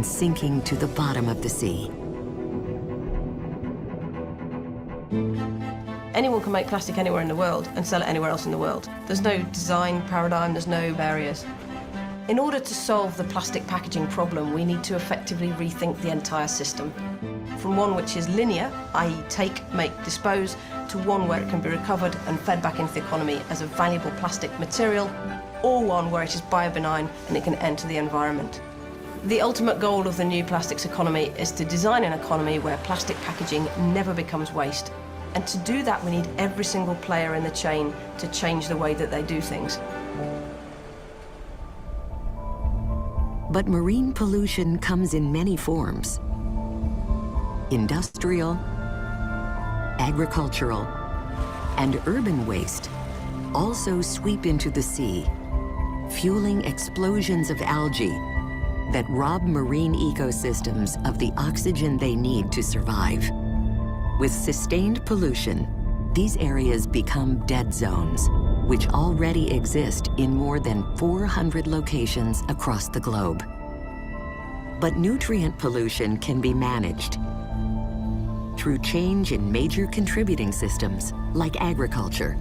and sinking to the bottom of the sea. Anyone can make plastic anywhere in the world and sell it anywhere else in the world. There's no design paradigm, there's no barriers. In order to solve the plastic packaging problem, we need to effectively rethink the entire system. From one which is linear, i.e. take, make, dispose, to one where it can be recovered and fed back into the economy as a valuable plastic material, or one where it is biobenign and it can enter the environment. The ultimate goal of the new plastics economy is to design an economy where plastic packaging never becomes waste. And to do that, we need every single player in the chain to change the way that they do things. But marine pollution comes in many forms. Industrial, agricultural, and urban waste also sweep into the sea, fueling explosions of algae that rob marine ecosystems of the oxygen they need to survive. With sustained pollution, these areas become dead zones, which already exist in more than 400 locations across the globe. But nutrient pollution can be managed through change in major contributing systems like agriculture.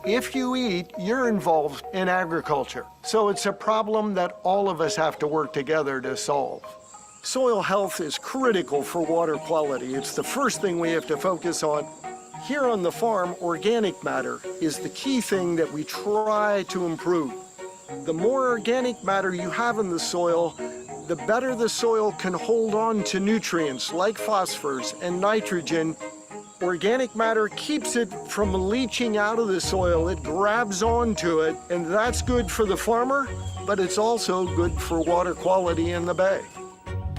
If you eat, you're involved in agriculture. So it's a problem that all of us have to work together to solve. Soil health is critical for water quality. It's the first thing we have to focus on. Here on the farm, organic matter is the key thing that we try to improve. The more organic matter you have in the soil, the better the soil can hold on to nutrients like phosphorus and nitrogen. Organic matter keeps it from leaching out of the soil. It grabs onto it, and that's good for the farmer, but it's also good for water quality in the bay.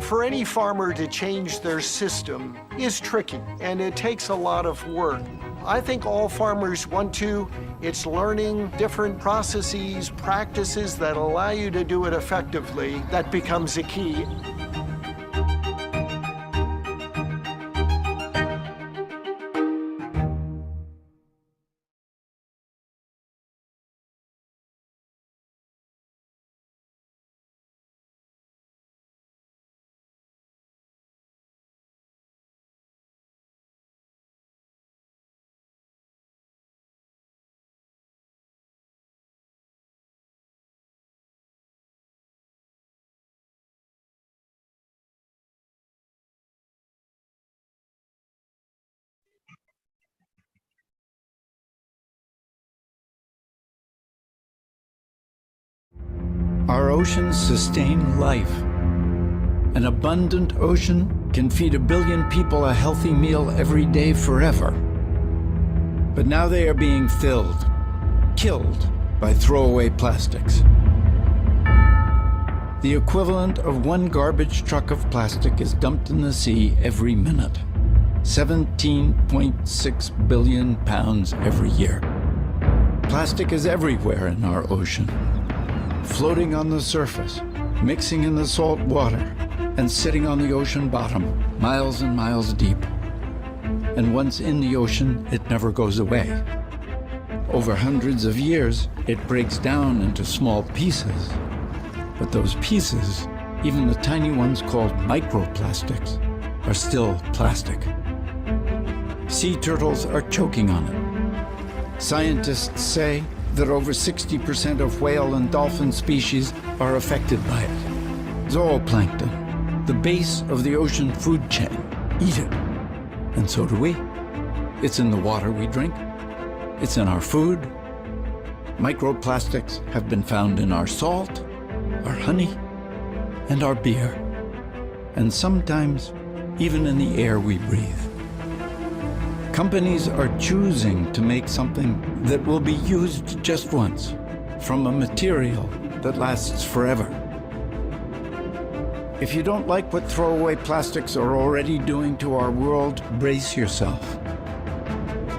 For any farmer to change their system is tricky, and it takes a lot of work. I think all farmers want to. It's learning different processes, practices that allow you to do it effectively that becomes a key. Our oceans sustain life. An abundant ocean can feed 1 billion people a healthy meal every day forever. But now they are being killed by throwaway plastics. The equivalent of 1 garbage truck of plastic is dumped in the sea every minute. 17.6 billion pounds every year. Plastic is everywhere in our ocean. Floating on the surface, mixing in the salt water, and sitting on the ocean bottom, miles and miles deep. And once in the ocean, it never goes away. Over hundreds of years, it breaks down into small pieces. But those pieces, even the tiny ones called microplastics, are still plastic. Sea turtles are choking on it. Scientists say that over 60% of whale and dolphin species are affected by it. Zooplankton, the base of the ocean food chain, eat it. And so do we. It's in the water we drink. It's in our food. Microplastics have been found in our salt, our honey, and our beer. And sometimes even in the air we breathe. Companies are choosing to make something that will be used just once, from a material that lasts forever. If you don't like what throwaway plastics are already doing to our world, brace yourself.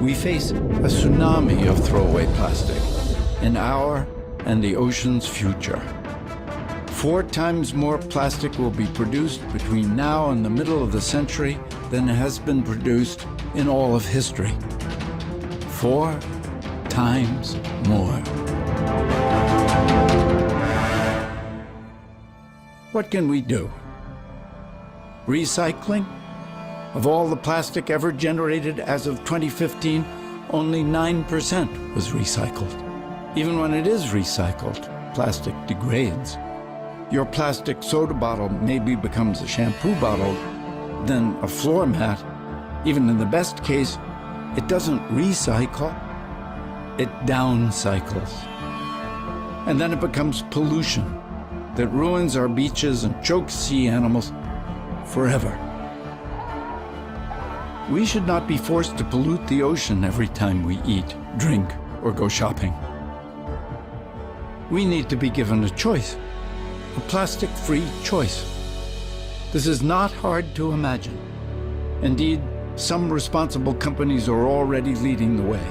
We face a tsunami of throwaway plastic in our and the ocean's future. 4 times more plastic will be produced between now and the middle of the century than has been produced in all of history. 4 times more. What can we do? Recycling? Of all the plastic ever generated as of 2015, only 9% was recycled. Even when it is recycled, plastic degrades. Your plastic soda bottle maybe becomes a shampoo bottle, then a floor mat. Even in the best case, it doesn't recycle, it downcycles. And then it becomes pollution that ruins our beaches and chokes sea animals forever. We should not be forced to pollute the ocean every time we eat, drink, or go shopping. We need to be given a choice, a plastic-free choice. This is not hard to imagine. Indeed, some responsible companies are already leading the way.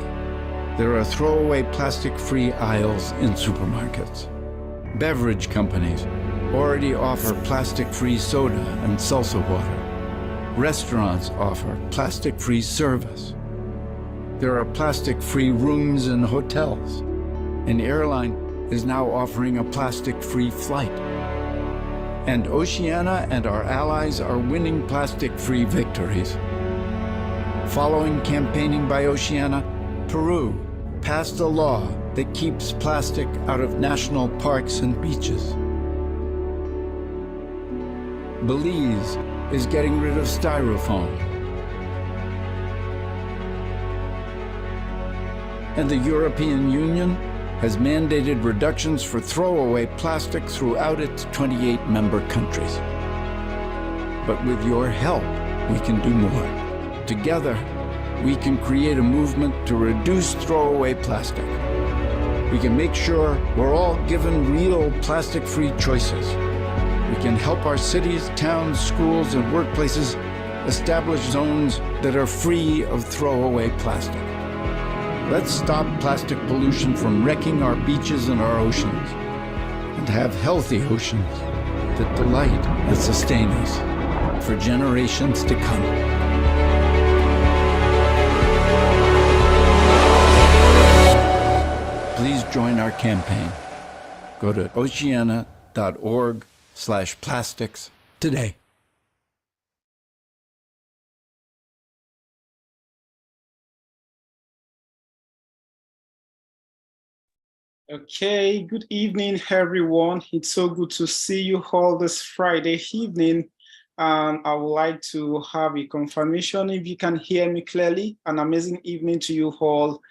There are throwaway plastic-free aisles in supermarkets. Beverage companies already offer plastic-free soda and salsa water. Restaurants offer plastic-free service. There are plastic-free rooms in hotels. An airline is now offering a plastic-free flight. And Oceana and our allies are winning plastic-free victories. Following campaigning by Oceana, Peru passed a law that keeps plastic out of national parks and beaches. Belize is getting rid of styrofoam. And the European Union has mandated reductions for throwaway plastic throughout its 28 member countries. But with your help, we can do more. Together, we can create a movement to reduce throwaway plastic. We can make sure we're all given real plastic-free choices. We can help our cities, towns, schools, and workplaces establish zones that are free of throwaway plastic. Let's stop plastic pollution from wrecking our beaches and our oceans, and have healthy oceans that delight and sustain us for generations to come. Please join our campaign. Go to oceana.org/plastics today. Okay, good evening, everyone. It's so good to see you all this Friday evening. I would like to have a confirmation if you can hear me clearly. An amazing evening to you all.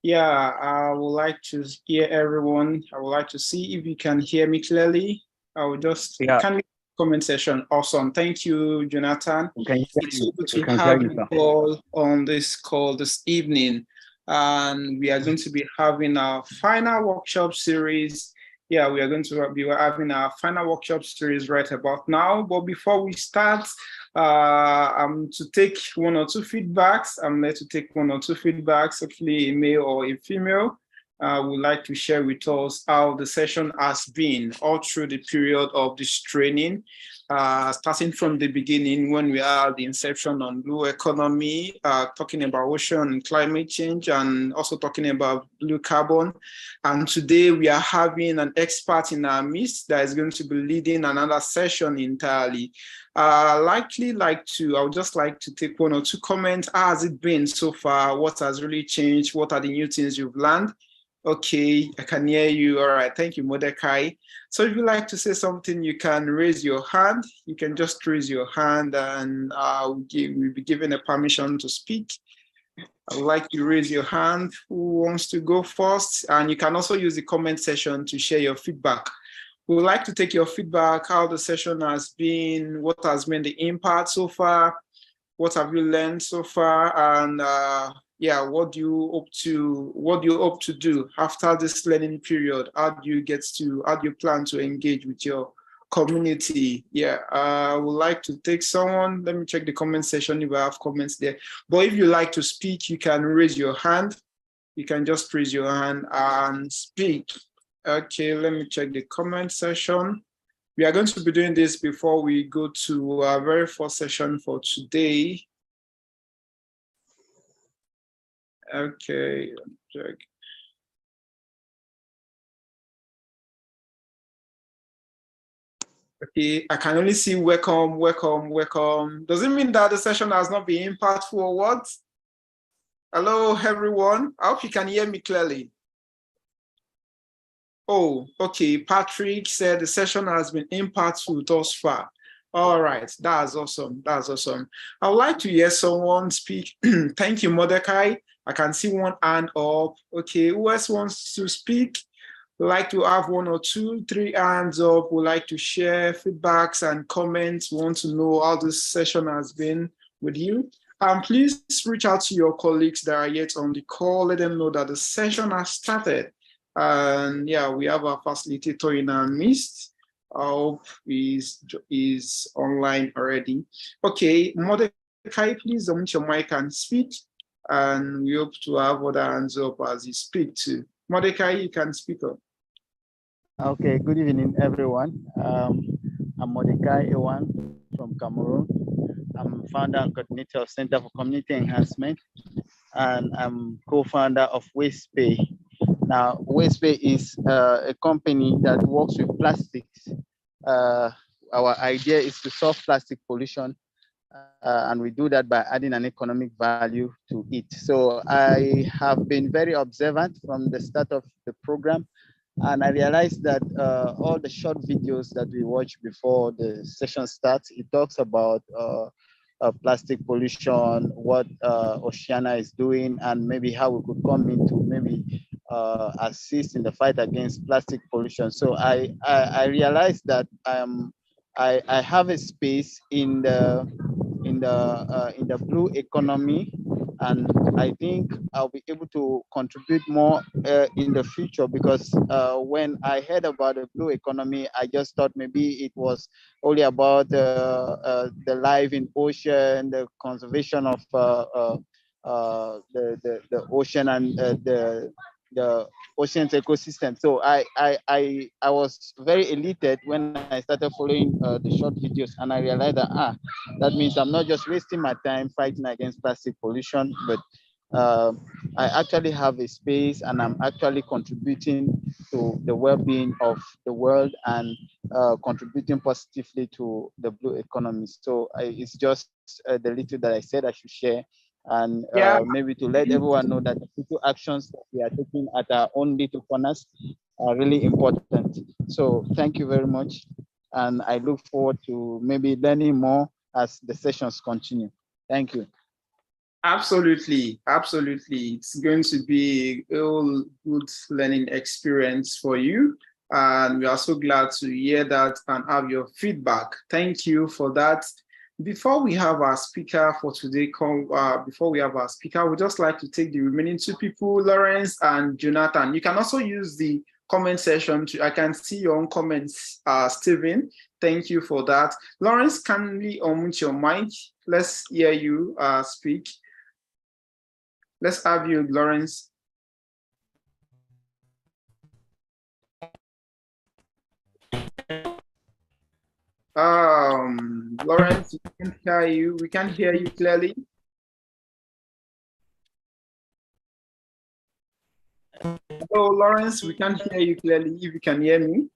Yeah, I would like to hear everyone. I would like to see if you can hear me clearly. I will just kindly comment section. Awesome. Thank you, Jonathan. It's so good to have you all on this call this evening. And we are going to be having our final workshop series. Yeah, we are going to be having our final workshop series right about now. But before we start, I'm to take one or two feedbacks. I'm there to take one or two feedbacks, hopefully a male or a female. Would like to share with us how the session has been all through the period of this training. Starting from the beginning when we had the inception on blue economy, talking about ocean and climate change, and also talking about blue carbon. And today we are having an expert in our midst that is going to be leading another session entirely. I would just like to take one or two comments. How has it been so far? What has really changed? What are the new things you've learned? Okay, I can hear you. All right, thank you, Mordecai. So if you'd like to say something, you can raise your hand. You can just raise your hand and we'll be given a permission to speak. I would like you to raise your hand. Who wants to go first? And you can also use the comment section to share your feedback. We would like to take your feedback, how the session has been, what has been the impact so far, what have you learned so far, and yeah, what do you hope to do after this learning period? How do you plan to engage with your community? Yeah, I would like to take someone. Let me check the comment section if I have comments there. But if you like to speak, you can raise your hand. You can just raise your hand and speak. Okay, let me check the comment section. We are going to be doing this before we go to our very first session for today. Okay, check. Okay, I can only see welcome, welcome, welcome. Does it mean that the session has not been impactful or what? Hello, everyone. I hope you can hear me clearly. Oh, okay. Patrick said the session has been impactful thus far. All right, that's awesome. That's awesome. I would like to hear someone speak. Thank you, Mordecai. I can see one hand up. Okay, who else wants to speak? We like to have 1 or 2, 3 hands up. We like to share feedbacks and comments. We want to know how this session has been with you. Please reach out to your colleagues that are yet on the call. Let them know that the session has started. And yeah, we have our facilitator in our midst. I hope is online already. Okay, Mordecai, please unmute your mic and speak. And we hope to have other hands up as you speak too. Mordecai, you can speak up. Okay, good evening, everyone. I'm Mordecai Ewan from Cameroon. I'm founder and coordinator of Center for Community Enhancement, and I'm co-founder of WastePay. Now, WastePay is a company that works with plastics. Our idea is to solve plastic pollution, and we do that by adding an economic value to it. So I have been very observant from the start of the program, and I realized that all the short videos that we watch before the session starts, it talks about plastic pollution, what Oceana is doing, and maybe how we could come in to maybe assist in the fight against plastic pollution. So I realized that I have a space in the blue economy, and I think I'll be able to contribute more in the future, because when I heard about the blue economy, I just thought maybe it was only about the life in ocean, the conservation of the ocean and the ocean's ecosystem. So I was very elated when I started following the short videos, and I realized that that means I'm not just wasting my time fighting against plastic pollution, but I actually have a space, and I'm actually contributing to the well-being of the world, and contributing positively to the blue economy. So it's just the little that I said I should share, and maybe to let everyone know that the little actions that we are taking at our own little corners are really important. So thank you very much, and I look forward to maybe learning more as the sessions continue. Thank you. Absolutely, absolutely. It's going to be a good learning experience for you. And we are so glad to hear that and have your feedback. Thank you for that. Before we have our speaker for today, we'd just like to take the remaining 2 people, Lawrence and Jonathan. You can also use the comment section. I can see your own comments, Stephen. Thank you for that. Lawrence, kindly unmute your mic. Let's hear you speak. Let's have you, Lawrence. Lawrence, we can't hear you. We can't hear you clearly. Hello, Lawrence, we can't hear you clearly. If you can hear me.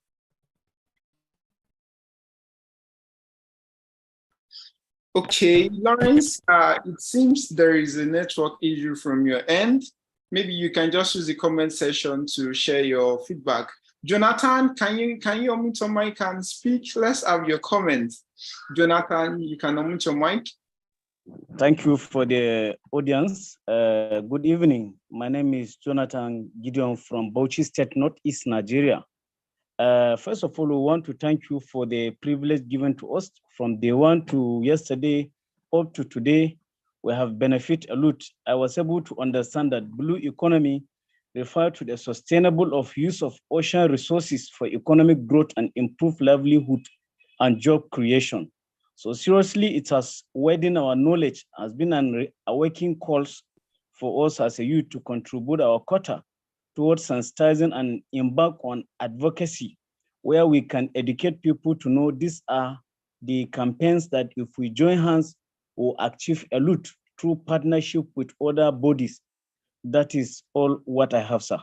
Okay, Lawrence, it seems there is a network issue from your end. Maybe you can just use the comment section to share your feedback. Jonathan, can you unmute your mic and speak? Let's have your comments. Jonathan, you can unmute your mic. Thank you for the audience. Good evening. My name is Jonathan Gideon from Bauchi State, Northeast Nigeria. First of all, we want to thank you for the privilege given to us from day one to yesterday up to today. We have benefited a lot. I was able to understand that blue economy refers to the sustainable of use of ocean resources for economic growth and improved livelihood and job creation. So seriously, it has widened our knowledge, has been an awakening calls for us as a youth to contribute our quota towards sensitizing and embark on advocacy, where we can educate people to know these are the campaigns that if we join hands, will achieve a lot through partnership with other bodies. That is all what I have, sir.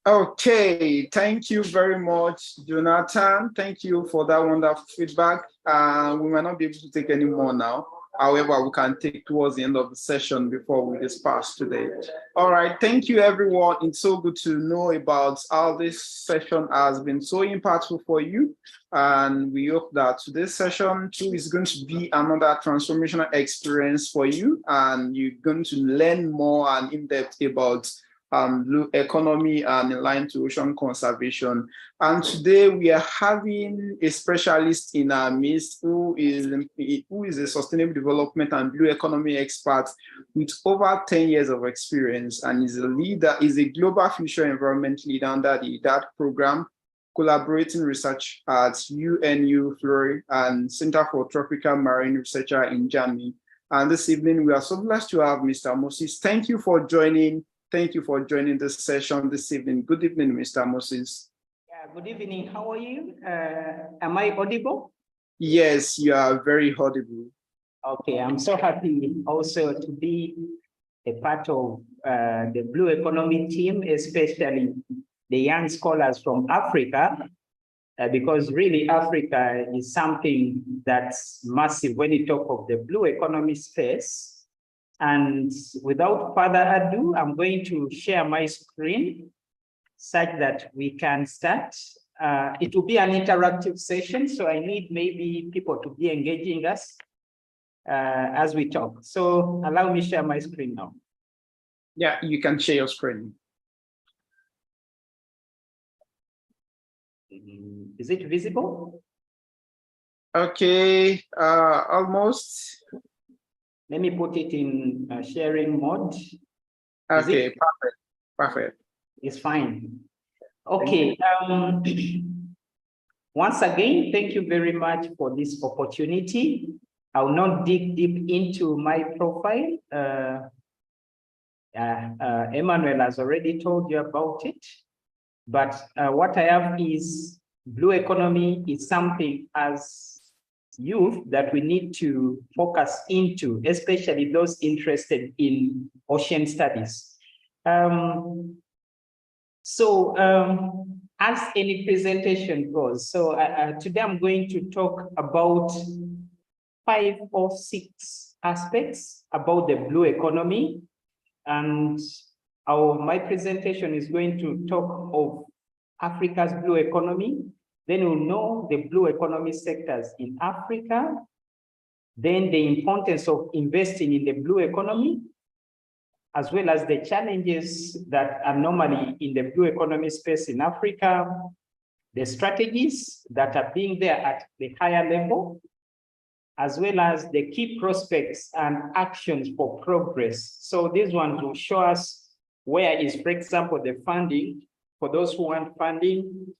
Okay, thank you very much, Jonathan. Thank you for that wonderful feedback. We might not be able to take any more now. However, we can take towards the end of the session before we disperse today. All right, thank you, everyone. It's so good to know about how this session has been so impactful for you. And we hope that today's session too is going to be another transformational experience for you. And you're going to learn more and in depth about blue economy and in line to ocean conservation. And today we are having a specialist in our midst who is a sustainable development and blue economy expert with over 10 years of experience and is a leader, is a global future environment leader under the DAT program, collaborating research at UNU Florida and Center for Tropical Marine Researcher in Germany. And this evening we are so blessed to have Mr. Moses. Thank you for joining. Thank you for joining this session this evening. Good evening, Mr. Moses. Yeah, good evening. How are you? Am I audible? Yes, you are very audible. Okay, I'm so happy also to be a part of the Blue Economy team, especially the young scholars from Africa, because really Africa is something that's massive when you talk of the blue economy space. And without further ado, I'm going to share my screen such that we can start. It will be an interactive session, so I need maybe people to be engaging us as we talk. So allow me to share my screen now. Yeah, you can share your screen. Is it visible? Okay, almost. Let me put it in sharing mode. Okay, perfect, perfect. It's fine. Okay. Once again, thank you very much for this opportunity. I will not dig deep into my profile. Emmanuel has already told you about it. But what I have is blue economy is something as youth that we need to focus into, especially those interested in ocean studies. As any presentation goes, today I'm going to talk about 5 or 6 aspects about the blue economy. And my presentation is going to talk of Africa's blue economy. Then we'll know the blue economy sectors in Africa, then the importance of investing in the blue economy, as well as the challenges that are normally in the blue economy space in Africa, the strategies that are being there at the higher level, as well as the key prospects and actions for progress. So these ones will show us where is, for example, the funding for those who want funding,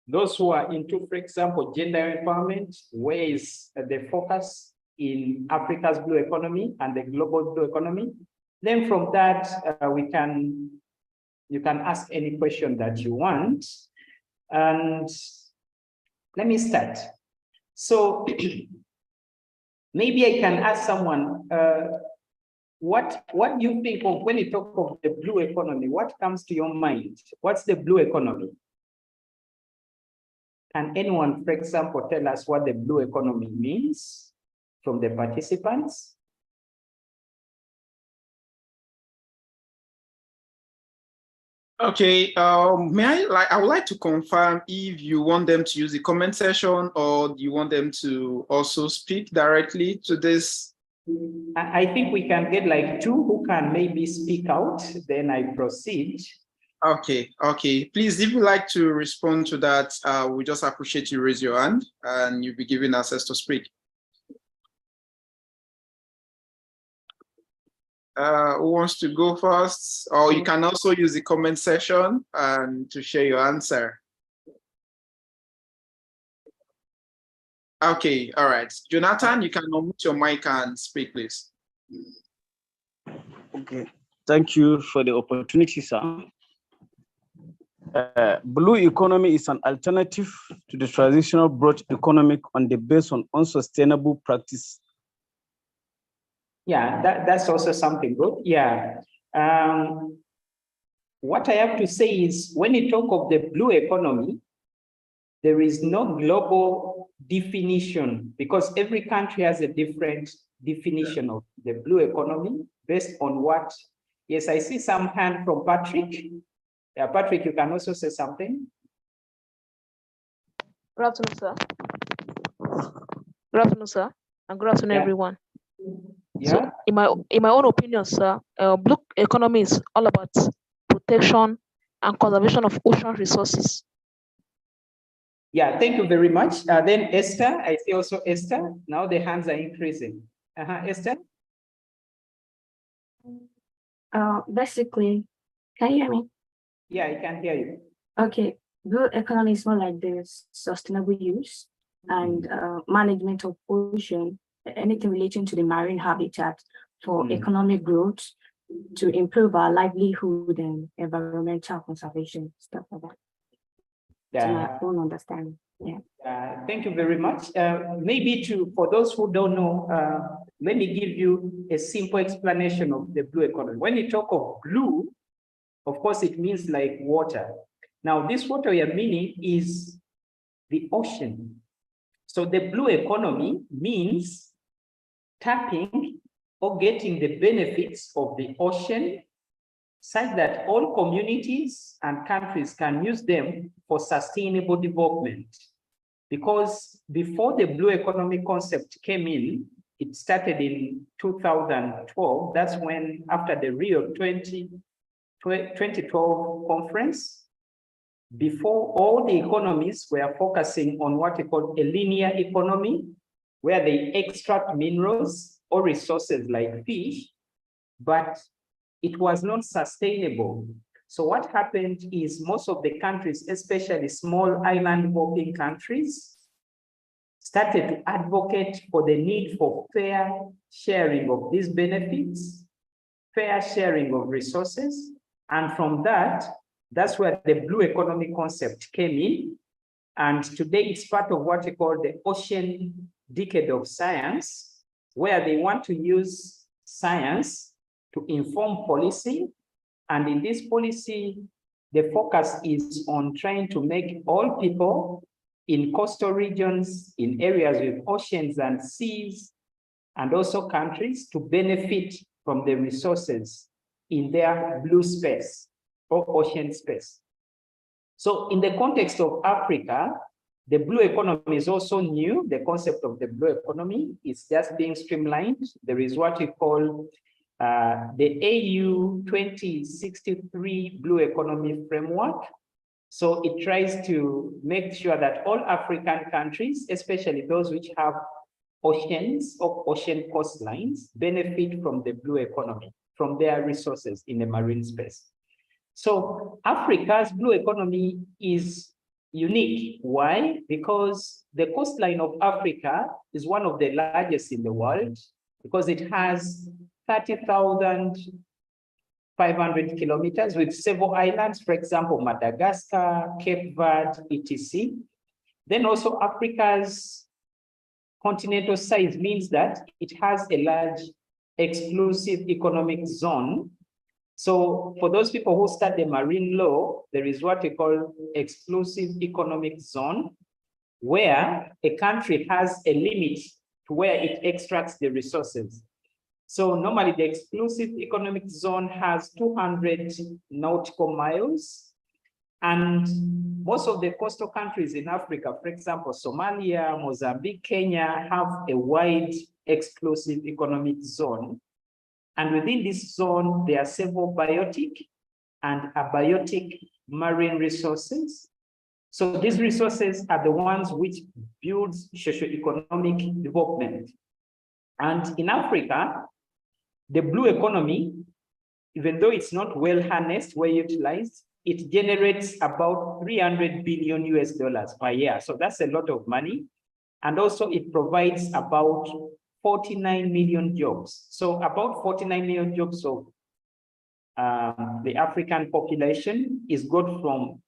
those who are into, for example, gender empowerment, where is the focus in Africa's blue economy and the global blue economy. Then from that, you can ask any question that you want. And let me start. So maybe I can ask someone, what do you think of when you talk of the blue economy? What comes to your mind? What's the blue economy? Can anyone, for example, tell us what the blue economy means from the participants? Okay, I would like to confirm if you want them to use the comment section or do you want them to also speak directly to this? I think we can get like 2 who can maybe speak out, then I proceed. Okay, okay. Please, if you'd like to respond to that, we just appreciate you raise your hand and you'll be given access to speak. Who wants to go first? Or you can also use the comment section and to share your answer. Okay, all right. Jonathan, you can unmute your mic and speak, please. Okay, thank you for the opportunity, sir. Blue economy is an alternative to the traditional broad economic on the base on unsustainable practice. Yeah, that's also something good. Yeah. what I have to say is when you talk of the blue economy, there is no global definition because every country has a different definition of the blue economy based on what. Yes, I see some hand from Patrick. Yeah, Patrick, you can also say something. Good afternoon, sir. Good afternoon, sir, and good afternoon, everyone. Yeah. So, in my own opinion, sir, blue economy is all about protection and conservation of ocean resources. Yeah, thank you very much. Then Esther, I see also Esther. Now the hands are increasing. Esther? Basically, can you hear me? Yeah, I can hear you. Okay, blue economy is more like the sustainable use and management of ocean, anything relating to the marine habitat for economic growth to improve our livelihood and environmental conservation, stuff like that. To my own understanding. Yeah. Thank you very much. Maybe for those who don't know, let me give you a simple explanation of the blue economy. When you talk of blue, of course, it means like water. Now, this water we are meaning is the ocean. So the blue economy means tapping or getting the benefits of the ocean such that all communities and countries can use them for sustainable development. Because before the blue economy concept came in, it started in 2012. That's when, after the Rio 2012 conference, before all the economies were focusing on what we call a linear economy, where they extract minerals or resources like fish, but it was not sustainable. So what happened is most of the countries, especially small island hopping countries, started to advocate for the need for fair sharing of these benefits, fair sharing of resources. And from that, that's where the blue economy concept came in. And today it's part of what we call the Ocean Decade of Science, where they want to use science to inform policy. And in this policy, the focus is on trying to make all people in coastal regions, in areas with oceans and seas, and also countries to benefit from the resources in their blue space or ocean space. So in the context of Africa, the blue economy is also new. The concept of the blue economy is just being streamlined. There is what we call the AU 2063 Blue Economy Framework. So it tries to make sure that all African countries, especially those which have oceans or ocean coastlines, benefit from the blue economy, from their resources in the marine space. So Africa's blue economy is unique. Why? Because the coastline of Africa is one of the largest in the world, because it has 30,500 kilometers with several islands, for example, Madagascar, Cape Verde, etc. Then also Africa's continental size means that it has a large exclusive economic zone. So for those people who study marine law, there is what we call exclusive economic zone, where a country has a limit to where it extracts the resources. So normally the exclusive economic zone has 200 nautical miles. And most of the coastal countries in Africa, for example, Somalia, Mozambique, Kenya, have a wide exclusive economic zone. And within this zone, there are several biotic and abiotic marine resources. So these resources are the ones which build socioeconomic development. And in Africa, the blue economy, even though it's not well harnessed, well utilized, it generates about 300 billion US dollars per year. So that's a lot of money. And also it provides about 49 million jobs. So about 49 million jobs of the African population is got from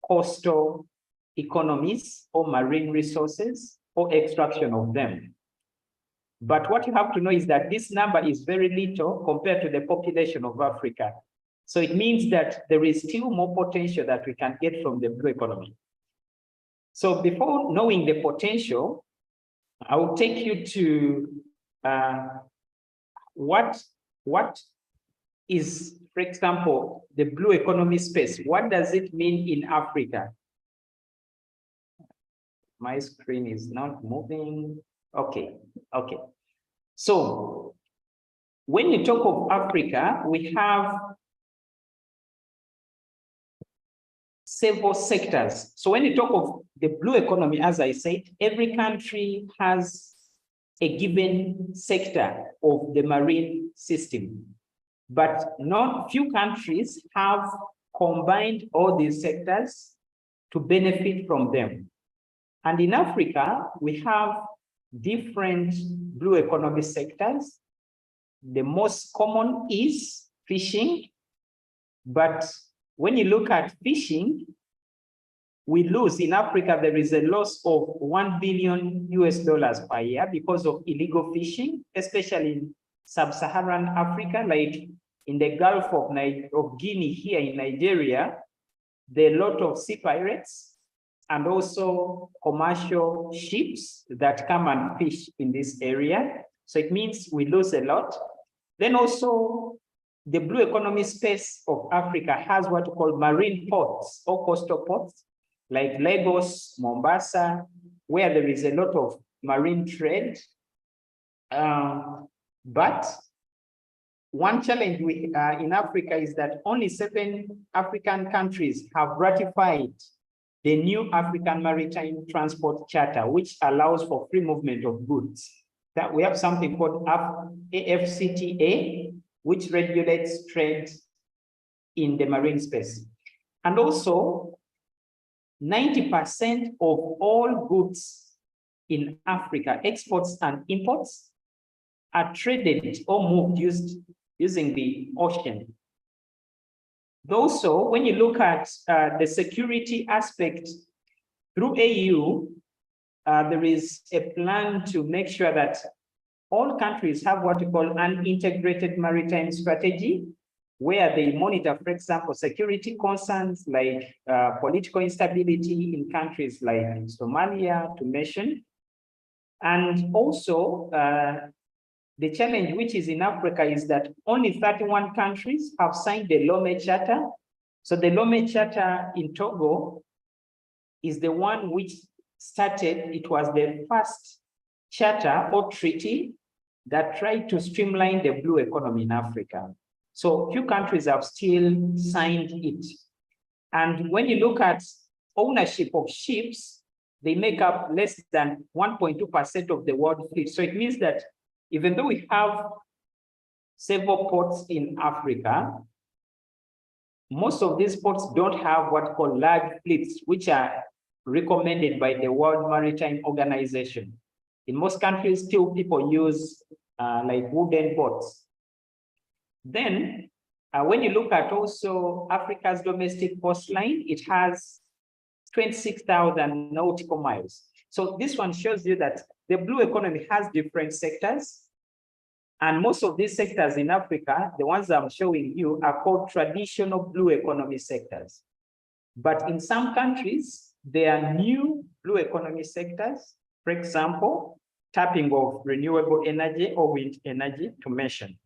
coastal economies or marine resources or extraction of them. But what you have to know is that this number is very little compared to the population of Africa. So it means that there is still more potential that we can get from the blue economy. So before knowing the potential, I will take you to what is, for example, the blue economy space. What does it mean in Africa? My screen is not moving. Okay. So when you talk of Africa, we have several sectors. So when you talk of the blue economy, as I said, every country has a given sector of the marine system, but not few countries have combined all these sectors to benefit from them. And in Africa, we have different blue economy sectors. The most common is fishing, but when you look at fishing, we lose in Africa, there is a loss of $1 billion per year because of illegal fishing, especially in sub-Saharan Africa, like in the Gulf of Guinea here in Nigeria. There are a lot of sea pirates and also commercial ships that come and fish in this area. So it means we lose a lot. Then also the blue economy space of Africa has what we call marine ports or coastal ports, like Lagos, Mombasa, where there is a lot of marine trade. But one challenge in Africa is that only 7 African countries have ratified the new African Maritime Transport Charter, which allows for free movement of goods. That we have something called AFCTA, which regulates trade in the marine space. And also, 90% of all goods in Africa, exports and imports, are traded or moved using the ocean. Also, when you look at the security aspect, through AU, there is a plan to make sure that all countries have what we call an integrated maritime strategy, where they monitor, for example, security concerns like political instability in countries like Somalia, to mention. And also, the challenge which is in Africa is that only 31 countries have signed the Lome Charter. So the Lome Charter in Togo is the one which started, it was the first charter or treaty that tried to streamline the blue economy in Africa. So few countries have still signed it. And when you look at ownership of ships, they make up less than 1.2% of the world fleet. So it means that even though we have several ports in Africa, most of these ports don't have what called large fleets, which are recommended by the World Maritime Organization. In most countries, still people use like wooden boats. Then, when you look at also Africa's domestic coastline, it has 26,000 nautical miles. So this one shows you that the blue economy has different sectors. And most of these sectors in Africa, the ones I'm showing you, are called traditional blue economy sectors. But in some countries, there are new blue economy sectors. For example, tapping of renewable energy or wind energy, to mention.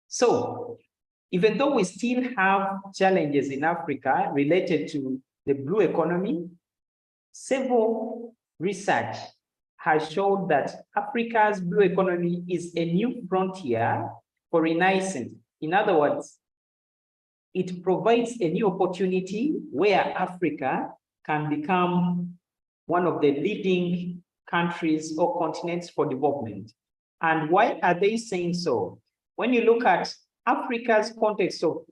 So even though we still have challenges in Africa related to the blue economy, several research has shown that Africa's blue economy is a new frontier for renaissance. In other words, it provides a new opportunity where Africa can become one of the leading countries or continents for development. And why are they saying so? When you look at Africa's context of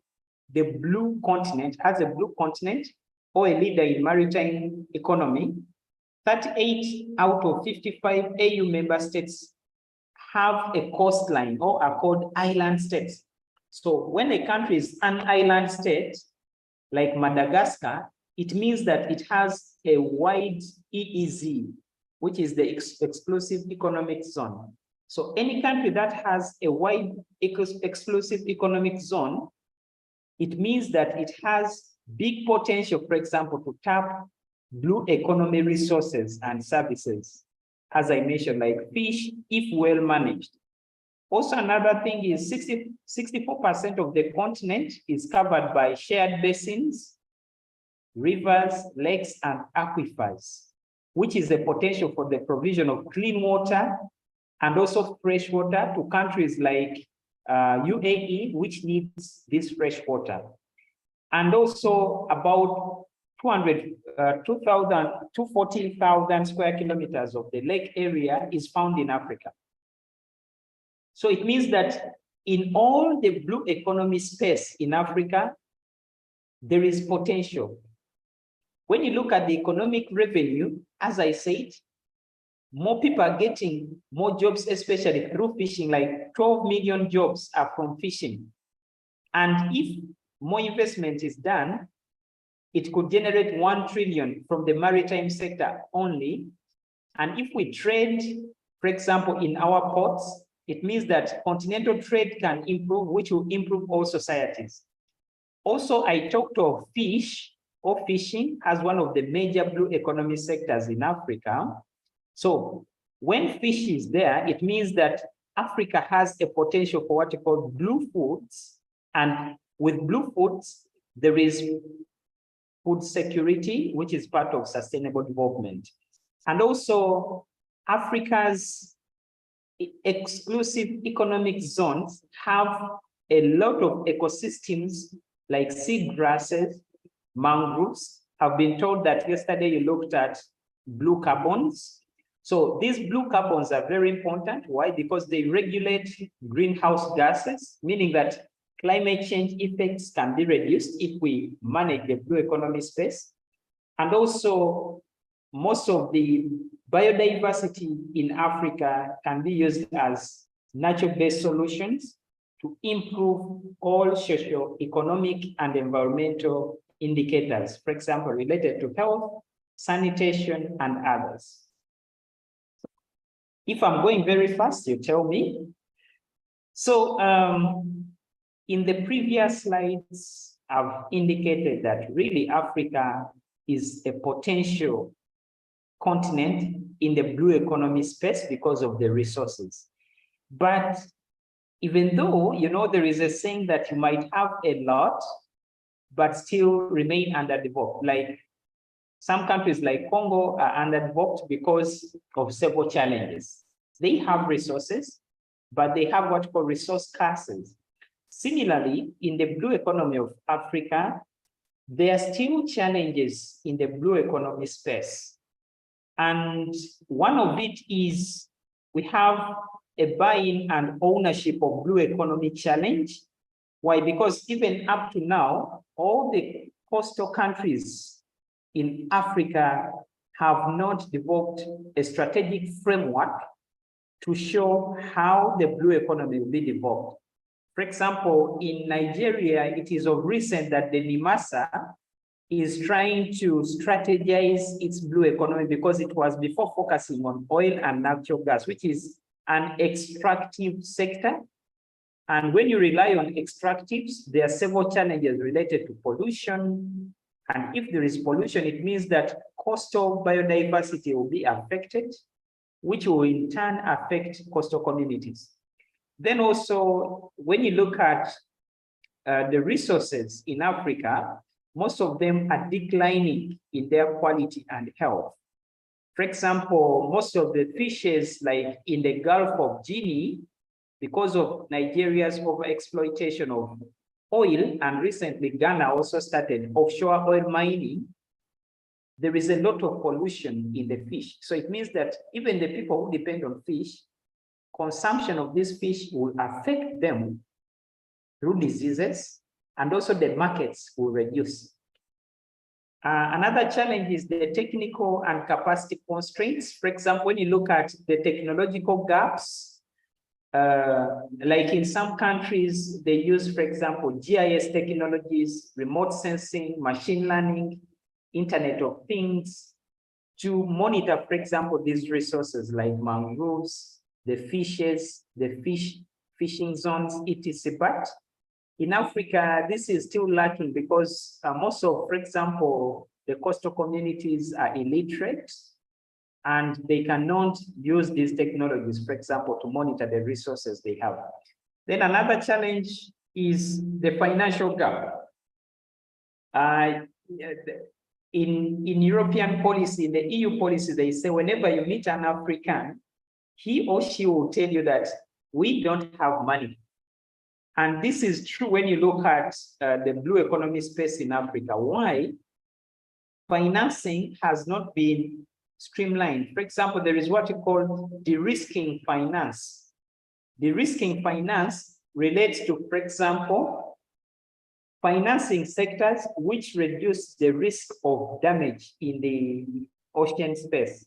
the blue continent, as a blue continent or a leader in maritime economy, 38 out of 55 AU member states have a coastline or are called island states. So when a country is an island state, like Madagascar, it means that it has a wide EEZ, which is the exclusive economic zone. So any country that has a wide exclusive economic zone it means that it has big potential, for example, to tap blue economy resources and services, as I mentioned, like fish, if well managed. Also, another thing is 64% of the continent is covered by shared basins, rivers, lakes, and aquifers, which is the potential for the provision of clean water and also fresh water to countries like UAE, which needs this fresh water. And also about 240,000 square kilometers of the lake area is found in Africa. So it means that in all the blue economy space in Africa, there is potential. When you look at the economic revenue, as I said, more people are getting more jobs, especially through fishing, like 12 million jobs are from fishing. And if more investment is done, it could generate 1 trillion from the maritime sector only. And if we trade, for example, in our ports, it means that continental trade can improve, which will improve all societies. Also, I talked of fish or fishing as one of the major blue economy sectors in Africa. So when fish is there, it means that Africa has a potential for what you call blue foods. And with blue foods, there is food security, which is part of sustainable development. And also Africa's exclusive economic zones have a lot of ecosystems like sea grasses, mangroves. I've been told that yesterday you looked at blue carbons. So these blue carbons are very important. Why? Because they regulate greenhouse gases, meaning that climate change effects can be reduced if we manage the blue economy space. And also, most of the biodiversity in Africa can be used as natural-based solutions to improve all socio-economic and environmental indicators, for example, related to health, sanitation, and others. If I'm going very fast, you tell me. So in the previous slides, I've indicated that really Africa is a potential continent in the blue economy space because of the resources. But even though, you know, there is a saying that you might have a lot, but still remain underdeveloped. Like some countries like Congo are underdeveloped because of several challenges. They have resources, but they have what we call resource curses. Similarly, in the blue economy of Africa, there are still challenges in the blue economy space. And one of it is we have a buy-in and ownership of blue economy challenge. Why? Because even up to now, all the coastal countries in Africa have not developed a strategic framework to show how the blue economy will be developed. For example, in Nigeria, it is of recent that the NIMASA is trying to strategize its blue economy because it was before focusing on oil and natural gas, which is an extractive sector. And when you rely on extractives, there are several challenges related to pollution. And if there is pollution, it means that coastal biodiversity will be affected, which will in turn affect coastal communities. Then also, when you look at the resources in Africa, most of them are declining in their quality and health. For example, most of the fishes, like in the Gulf of Guinea, because of Nigeria's overexploitation of oil, and recently Ghana also started offshore oil mining, there is a lot of pollution in the fish. So it means that even the people who depend on fish, consumption of this fish will affect them through diseases, and also the markets will reduce. Another challenge is the technical and capacity constraints. For example, when you look at the technological gaps, like in some countries, they use, for example, GIS technologies, remote sensing, machine learning, Internet of Things, to monitor, for example, these resources like mangroves, the fishes, the fishing zones, etc. But in Africa, this is still lacking because most of, for example, the coastal communities are illiterate and they cannot use these technologies, for example, to monitor the resources they have. Then another challenge is the financial gap. In European policy, in the EU policy, they say whenever you meet an African, he or she will tell you that we don't have money. And this is true when you look at the blue economy space in Africa. Why? Financing has not been streamlined. For example, there is what you call de-risking finance. De-risking finance relates to, for example, financing sectors which reduce the risk of damage in the ocean space.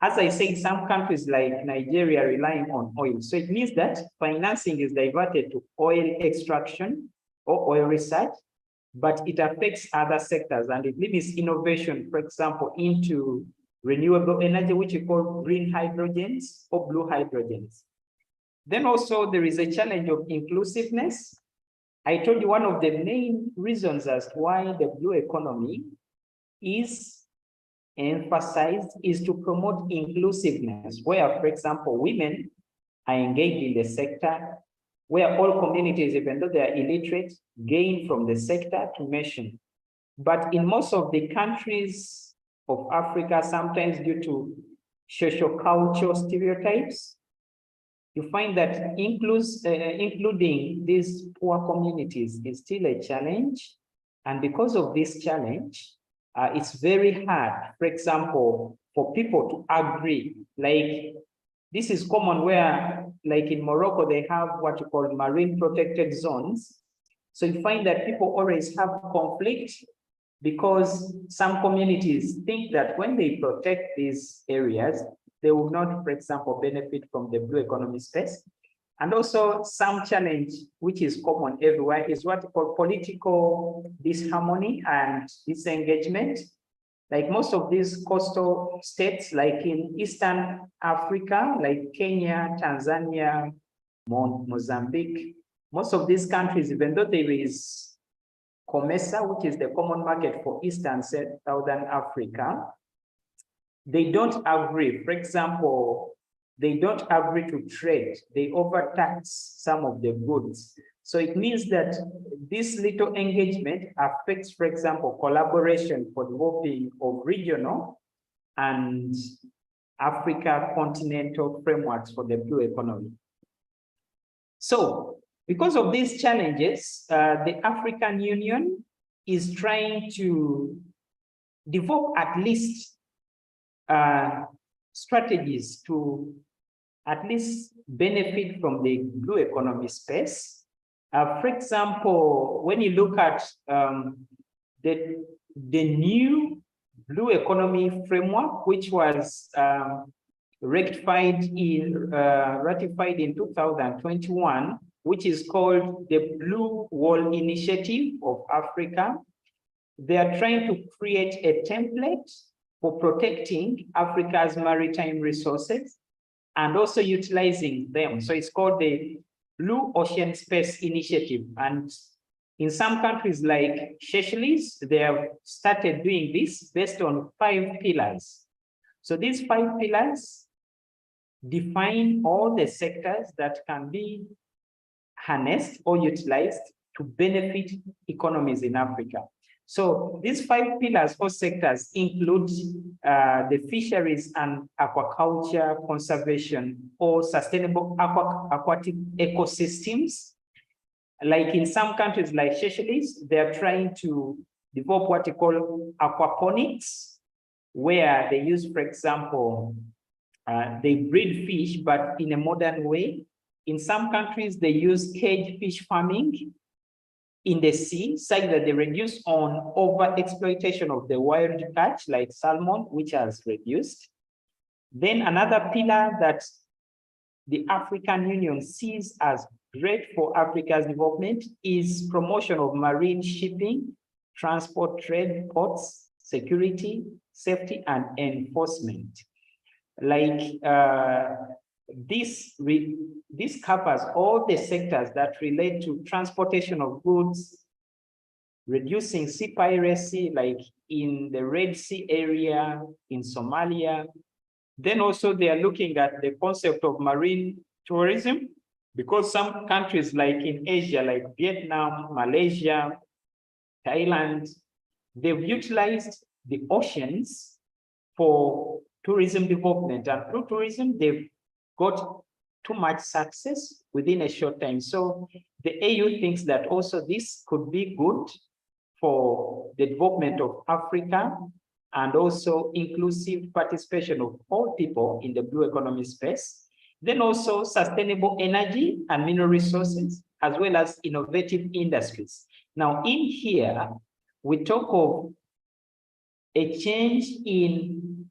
As I say, some countries like Nigeria relying on oil. So it means that financing is diverted to oil extraction or oil research, but it affects other sectors and it limits innovation, for example, into renewable energy, which we call green hydrogens or blue hydrogens. Then also there is a challenge of inclusiveness. I told you one of the main reasons as to why the blue economy is emphasized is to promote inclusiveness, where, for example, women are engaged in the sector, where all communities, even though they are illiterate, gain from the sector to mention. But in most of the countries of Africa, sometimes due to socio-cultural stereotypes, you find that including these poor communities is still a challenge. And because of this challenge, it's very hard, for example, for people to agree. Like, this is common where, like in Morocco, they have what you call marine protected zones. So you find that people always have conflict because some communities think that when they protect these areas, they will not, for example, benefit from the blue economy space. And also some challenge, which is common everywhere, is what we call political disharmony and disengagement. Like most of these coastal states, like in Eastern Africa, like Kenya, Tanzania, Mozambique, most of these countries, even though there is COMESA, which is the common market for Eastern Southern Africa, they don't agree. For example, they don't agree to trade. They overtax some of the goods. So it means that this little engagement affects, for example, collaboration for developing of regional and Africa continental frameworks for the blue economy. So because of these challenges, the African Union is trying to develop at least strategies to at least benefit from the blue economy space. For example, when you look at the new blue economy framework, which was ratified in 2021, which is called the Blue Wall Initiative of Africa, they are trying to create a template for protecting Africa's maritime resources and also utilizing them. So it's called the Blue Ocean Space Initiative. And in some countries like Seychelles, they have started doing this based on 5 pillars. So these 5 pillars define all the sectors that can be harnessed or utilized to benefit economies in Africa. So these 5 pillars or sectors include the fisheries and aquaculture conservation or sustainable aquatic ecosystems. Like in some countries like Seychelles, they are trying to develop what you call aquaponics, where they use, for example, they breed fish, but in a modern way. In some countries, they use cage fish farming in the sea, such that they reduce on over-exploitation of the wild catch, like salmon, which has reduced. Then another pillar that the African Union sees as great for Africa's development is promotion of marine shipping, transport, trade, ports, security, safety, and enforcement. Like this covers all the sectors that relate to transportation of goods, reducing sea piracy, like in the Red Sea area, in Somalia. Then also they are looking at the concept of marine tourism, because some countries like in Asia, like Vietnam, Malaysia, Thailand, they've utilized the oceans for tourism development. And through tourism, they've got too much success within a short time. So the AU thinks that also this could be good for the development of Africa and also inclusive participation of all people in the blue economy space. Then also sustainable energy and mineral resources, as well as innovative industries. Now in here, we talk of a change in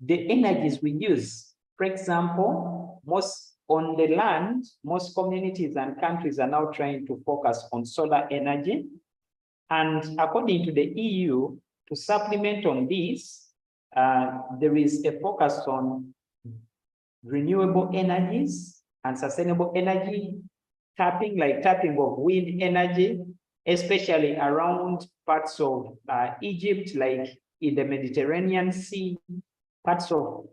the energies we use. For example, most on the land, most communities and countries are now trying to focus on solar energy. And according to the EU, to supplement on this, there is a focus on renewable energies and sustainable energy, tapping of wind energy, especially around parts of Egypt, like in the Mediterranean Sea, parts of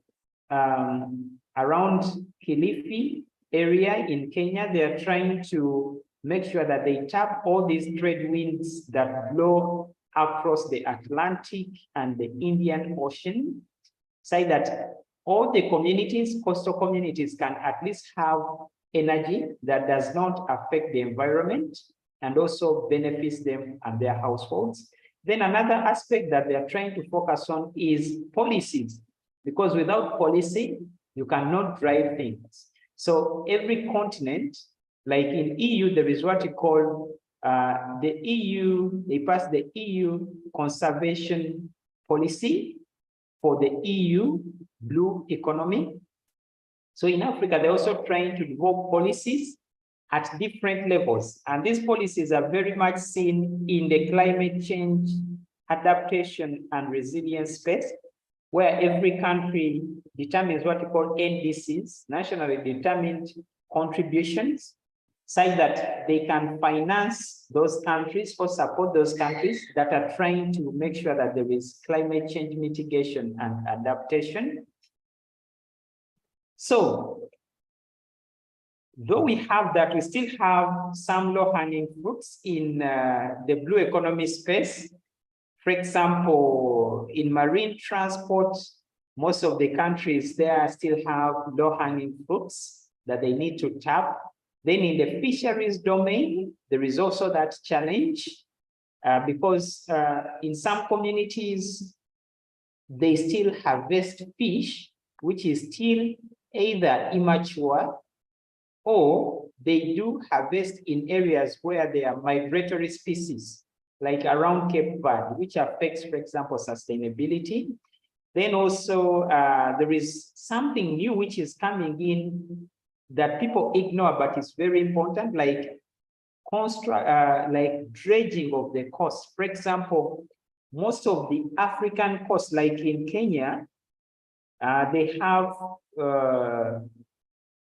around Kilifi area in Kenya. They are trying to make sure that they tap all these trade winds that blow across the Atlantic and the Indian Ocean, so that all the communities, coastal communities, can at least have energy that does not affect the environment and also benefits them and their households. Then another aspect that they are trying to focus on is policies, because without policy, you cannot drive things. So every continent, like in EU, there is what you call the EU, they passed the EU conservation policy for the EU blue economy. So in Africa, they're also trying to develop policies at different levels. And these policies are very much seen in the climate change, adaptation, and resilience space, where every country determines what you call NDCs, nationally determined contributions, so that they can finance those countries or support those countries that are trying to make sure that there is climate change mitigation and adaptation. So, though we have that, we still have some low-hanging fruits in the blue economy space. For example, in marine transport, most of the countries there still have low-hanging fruits that they need to tap. Then in the fisheries domain, there is also that challenge because in some communities, they still harvest fish, which is still either immature, or they do harvest in areas where there are migratory species, like around Cape Verde, which affects, for example, sustainability. Then also there is something new which is coming in that people ignore, but it's very important, like dredging of the coast. For example, most of the African coasts, like in Kenya, they have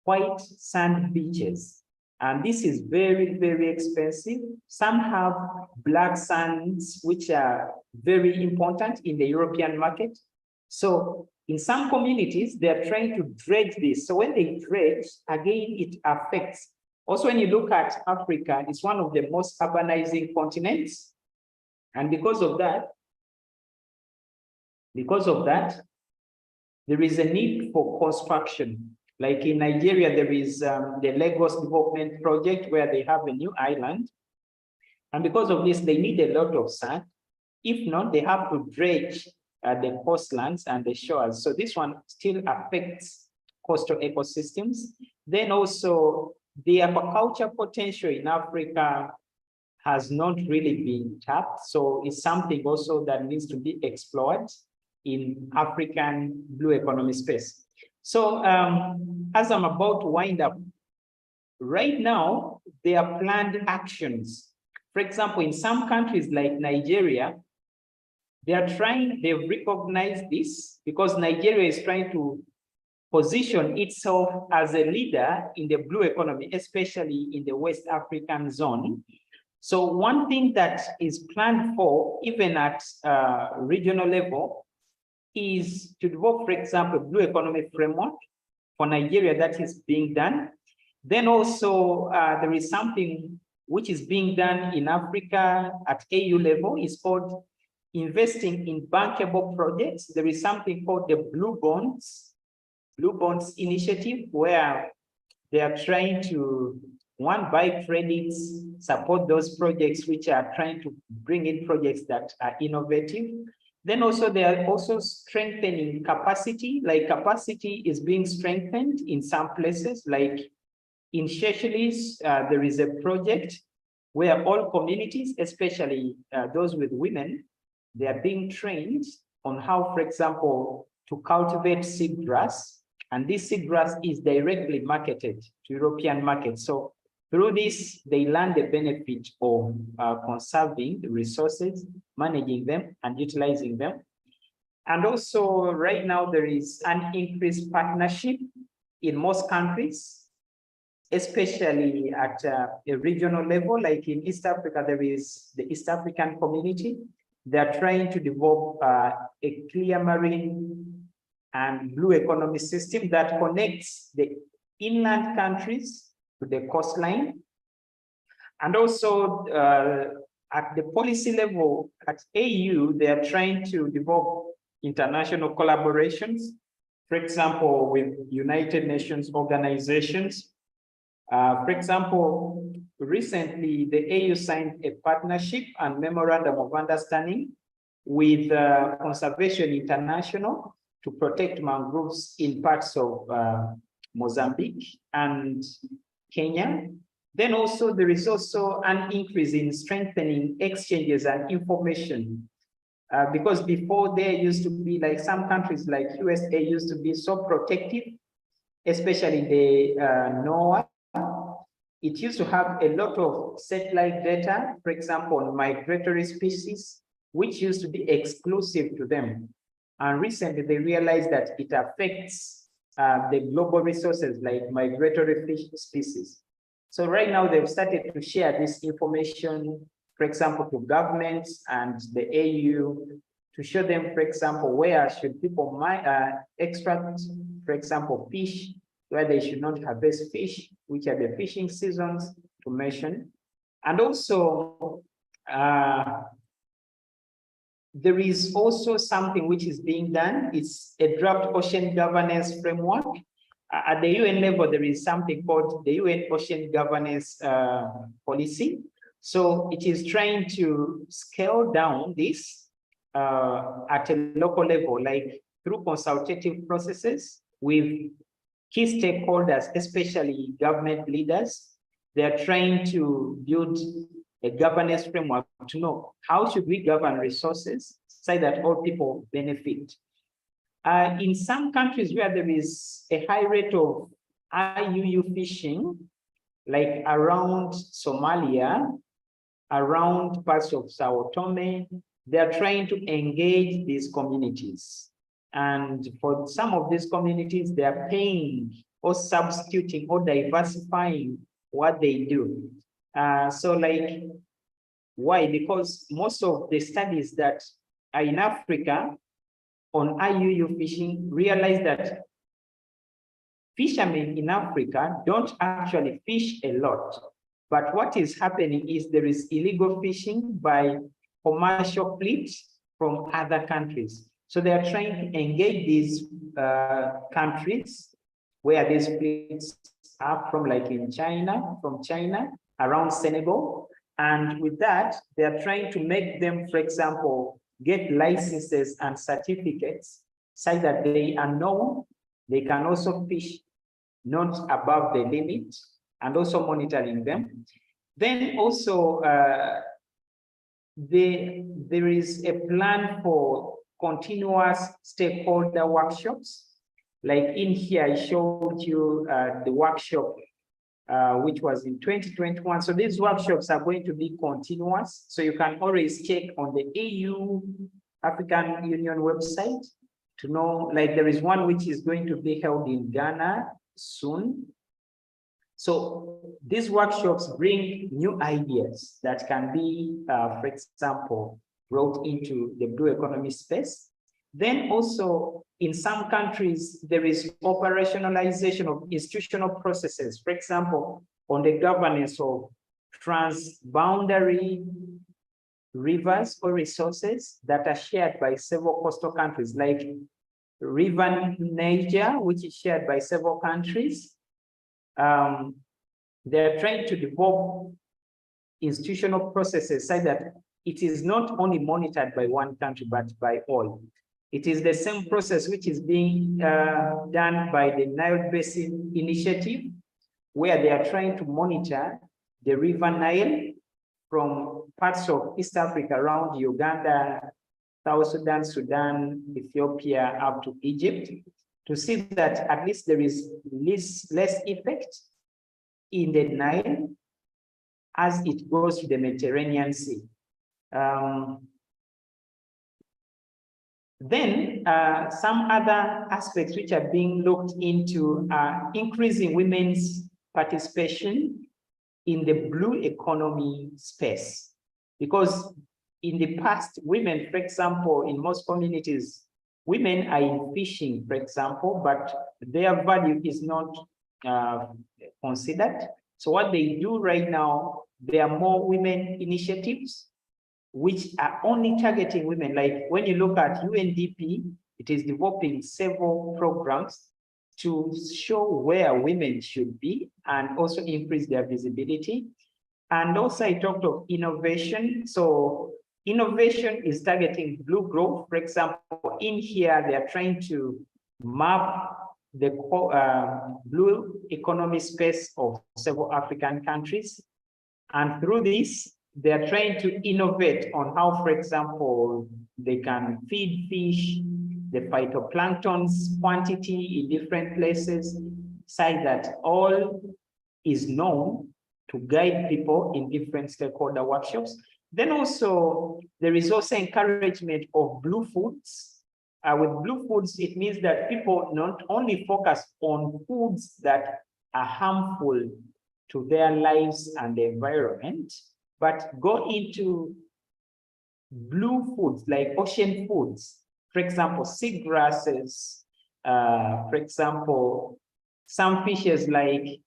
white sand beaches. And this is very, very expensive. Some have black sands, which are very important in the European market. So in some communities, they're trying to dredge this. So when they dredge, again, it affects. Also, when you look at Africa, it's one of the most urbanizing continents. And because of that, there is a need for construction. Like in Nigeria, there is the Lagos Development Project where they have a new island. And because of this, they need a lot of sand. If not, they have to dredge the coastlands and the shores. So this one still affects coastal ecosystems. Then also the aquaculture potential in Africa has not really been tapped. So it's something also that needs to be explored in African blue economy space. So as I'm about to wind up, right now, there are planned actions. For example, in some countries like Nigeria, they've recognized this because Nigeria is trying to position itself as a leader in the blue economy, especially in the West African zone. So one thing that is planned for, even at regional level, is to develop, for example, blue economy framework for Nigeria that is being done. Then also there is something which is being done in Africa at AU level. It's called investing in bankable projects. There is something called the Blue Bonds initiative, where they are trying to, one, buy credits, support those projects which are trying to bring in projects that are innovative. Then also they are also strengthening capacity, like capacity is being strengthened in some places, like in Seychelles, there is a project where all communities, especially those with women, they are being trained on how, for example, to cultivate seedgrass. And this seedgrass is directly marketed to European markets. So through this, they learn the benefit of conserving the resources, managing them, and utilizing them. And also, right now, there is an increased partnership in most countries, especially at a regional level. Like in East Africa, there is the East African Community. They are trying to develop a clear marine and blue economy system that connects the inland countries to the coastline. And also at the policy level, at AU, they are trying to develop international collaborations, for example, with United Nations organizations. For example, recently, the AU signed a partnership and memorandum of understanding with Conservation International to protect mangroves in parts of Mozambique and Kenya. Then also there is also an increase in strengthening exchanges and information, because before there used to be, like some countries like USA used to be so protective, especially the NOAA. It used to have a lot of satellite data, for example, on migratory species, which used to be exclusive to them. And recently they realized that it affects the global resources like migratory fish species. So right now they've started to share this information, for example, to governments and the AU, to show them, for example, where should people extract, for example, fish, where they should not harvest fish, which are the fishing seasons to mention. And also, there is also something which is being done. It's a draft ocean governance framework. At the UN level, there is something called the UN Ocean Governance Policy. So it is trying to scale down this at a local level, like through consultative processes with key stakeholders, especially government leaders. They are trying to build a governance framework to know how should we govern resources so that all people benefit. In some countries where there is a high rate of IUU fishing, like around Somalia, around parts of Sao Tome, they are trying to engage these communities. And for some of these communities, they are paying or substituting or diversifying what they do. So like, why? Because most of the studies that are in Africa on IUU fishing realize that fishermen in Africa don't actually fish a lot. But what is happening is there is illegal fishing by commercial fleets from other countries. So they are trying to engage these countries where these fleets are from, like in China, from China, around Senegal. And with that, they are trying to make them, for example, get licenses and certificates so that they are known, they can also fish not above the limit, and also monitoring them. Then also, there is a plan for continuous stakeholder workshops. Like in here, I showed you the workshop, which was in 2021. So these workshops are going to be continuous. So you can always check on the AU African Union website to know, like there is one which is going to be held in Ghana soon. So these workshops bring new ideas that can be, for example, brought into the blue economy space. Then also in some countries, there is operationalization of institutional processes. For example, on the governance of transboundary rivers or resources that are shared by several coastal countries, like River Niger, which is shared by several countries. They're trying to develop institutional processes so that it is not only monitored by one country, but by all. It is the same process which is being done by the Nile Basin Initiative, where they are trying to monitor the River Nile from parts of East Africa around Uganda, South Sudan, Sudan, Ethiopia, up to Egypt, to see that at least there is less effect in the Nile as it goes to the Mediterranean Sea. Then some other aspects which are being looked into are increasing women's participation in the blue economy space. Because in the past, women, for example, in most communities, women are in fishing, for example, but their value is not considered. So what they do right now, there are more women initiatives which are only targeting women. Like when you look at UNDP, it is developing several programs to show where women should be and also increase their visibility. And also I talked of innovation. So innovation is targeting blue growth. For example, in here, they are trying to map the blue economy space of several African countries. And through this, they are trying to innovate on how, for example, they can feed fish, the phytoplanktons quantity in different places, so that all is known to guide people in different stakeholder workshops. Then also, there is also encouragement of blue foods. With blue foods, it means that people not only focus on foods that are harmful to their lives and the environment, but go into blue foods like ocean foods. For example, seagrasses, for example, some fishes like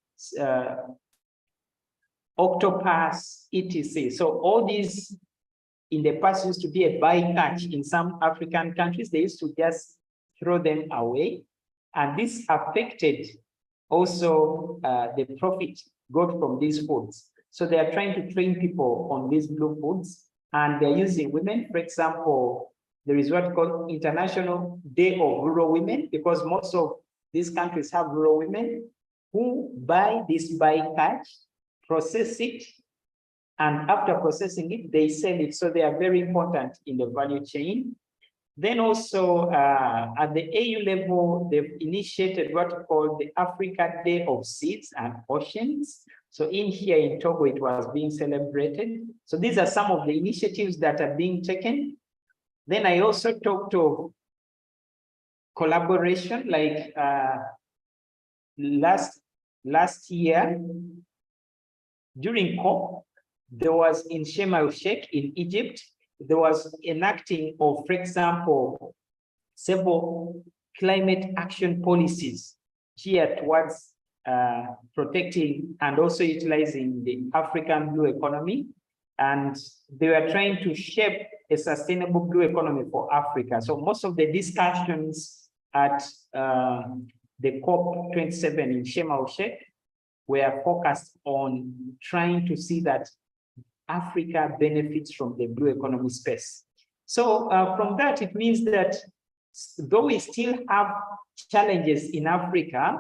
octopus, etc. So all these in the past used to be a bycatch in some African countries. They used to just throw them away. And this affected also the profit got from these foods. So they are trying to train people on these blue foods, and they're using women. For example, there is what called International Day of Rural Women, because most of these countries have rural women who buy this bycatch, process it, and after processing it, they sell it. So they are very important in the value chain. Then also at the AU level, they've initiated what we call the Africa Day of Seas and Oceans. So in here in Togo, it was being celebrated. So these are some of the initiatives that are being taken. Then I also talked of collaboration, like last year, during COP, there was in Sharm el-Sheikh in Egypt, there was enacting of, for example, several climate action policies geared towards protecting and also utilizing the African blue economy. And they were trying to shape a sustainable blue economy for Africa. So most of the discussions at the COP27 in Sharm el-Sheikh were focused on trying to see that Africa benefits from the blue economy space. So from that, it means that though we still have challenges in Africa,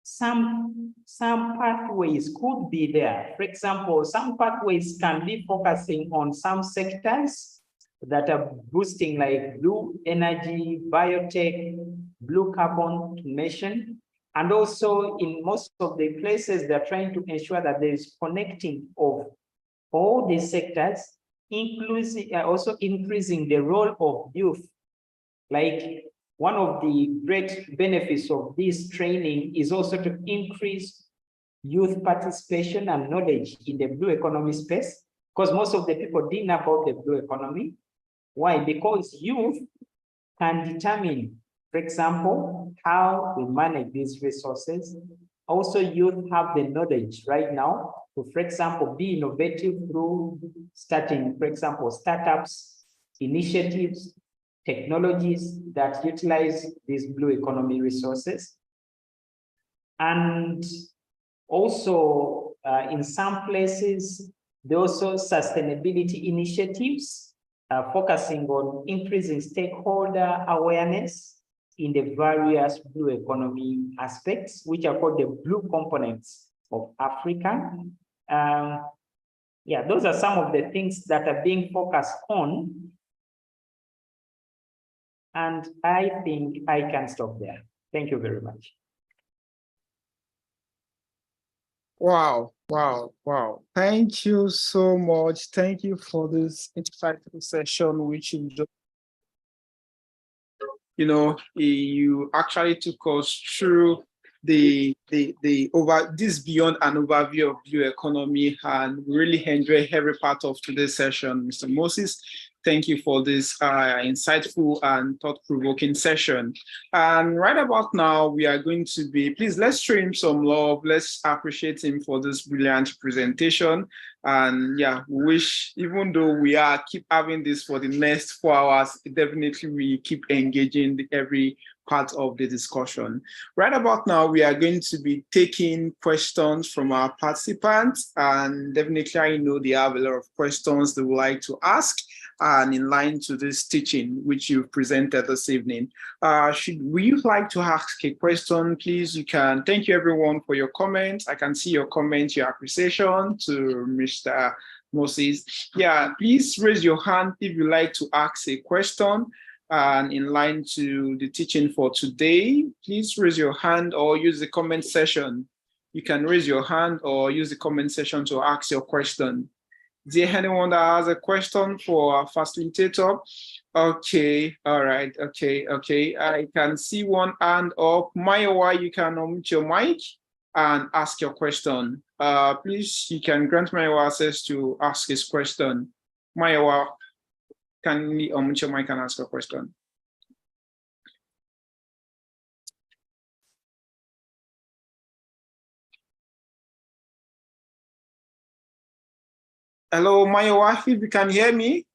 some pathways could be there. For example, some pathways can be focusing on some sectors that are boosting, like blue energy, biotech, blue carbon emission. And also in most of the places, they're trying to ensure that there is connecting of all these sectors, including also increasing the role of youth Like one of the great benefits of this training is also to increase youth participation and knowledge in the blue economy space, because most of the people didn't know about the blue economy. Why? Because youth can determine, for example, how we manage these resources. Also, youth have the knowledge right now to, for example, be innovative through starting, for example, startups, initiatives, technologies that utilize these blue economy resources. And also, in some places, there are also sustainability initiatives focusing on increasing stakeholder awareness in the various blue economy aspects, which are called the blue components of Africa. Yeah, those are some of the things that are being focused on. And I think I can stop there. Thank you very much. Wow, wow, wow. Thank you so much. Thank you for this insightful session, which you actually took us through this beyond an overview of blue economy, and really enjoy every part of today's session. Mr. Moses, thank you for this insightful and thought-provoking session. And right about now, we are going to please let's show him some love. Let's appreciate him for this brilliant presentation. And yeah, wish, even though we keep having this for the next 4 hours, definitely we keep engaging every part of the discussion. Right about now, we are going to be taking questions from our participants, and definitely I know they have a lot of questions they would like to ask, and in line to this teaching which you've presented this evening. Would you like to ask a question, please? You can. Thank you everyone for your comments. I can see your comments, your appreciation to Mr. Moses. Yeah, please raise your hand if you like to ask a question. And in line to the teaching for today, please raise your hand or use the comment section. You can raise your hand or use the comment section to ask your question. Is there anyone that has a question for our facilitator? Okay, all right, okay. I can see one hand up. Mayowa, you can unmute your mic and ask your question. Please, you can grant Mayowa access to ask his question. Mayowa, can you unmute your mic and ask a question? Hello, Mayowa, if you can hear me,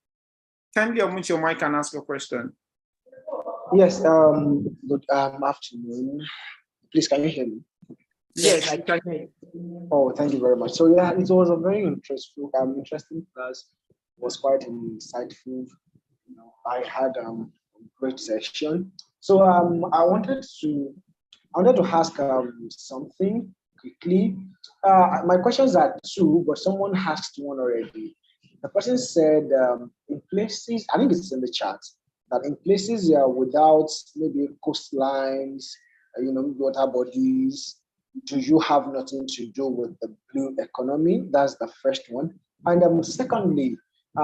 can you unmute your mic and ask a question? Yes, good afternoon. Please, can you hear me? Yes, I can hear you. Oh, thank you very much. So yeah, it was a very interesting class. It was quite insightful. I had a great session. So I wanted to ask something quickly. My questions are two, but someone asked one already. The person said in places, I think it's in the chat, that in places without maybe coastlines, water bodies, do you have nothing to do with the blue economy? That's the first one. And secondly, the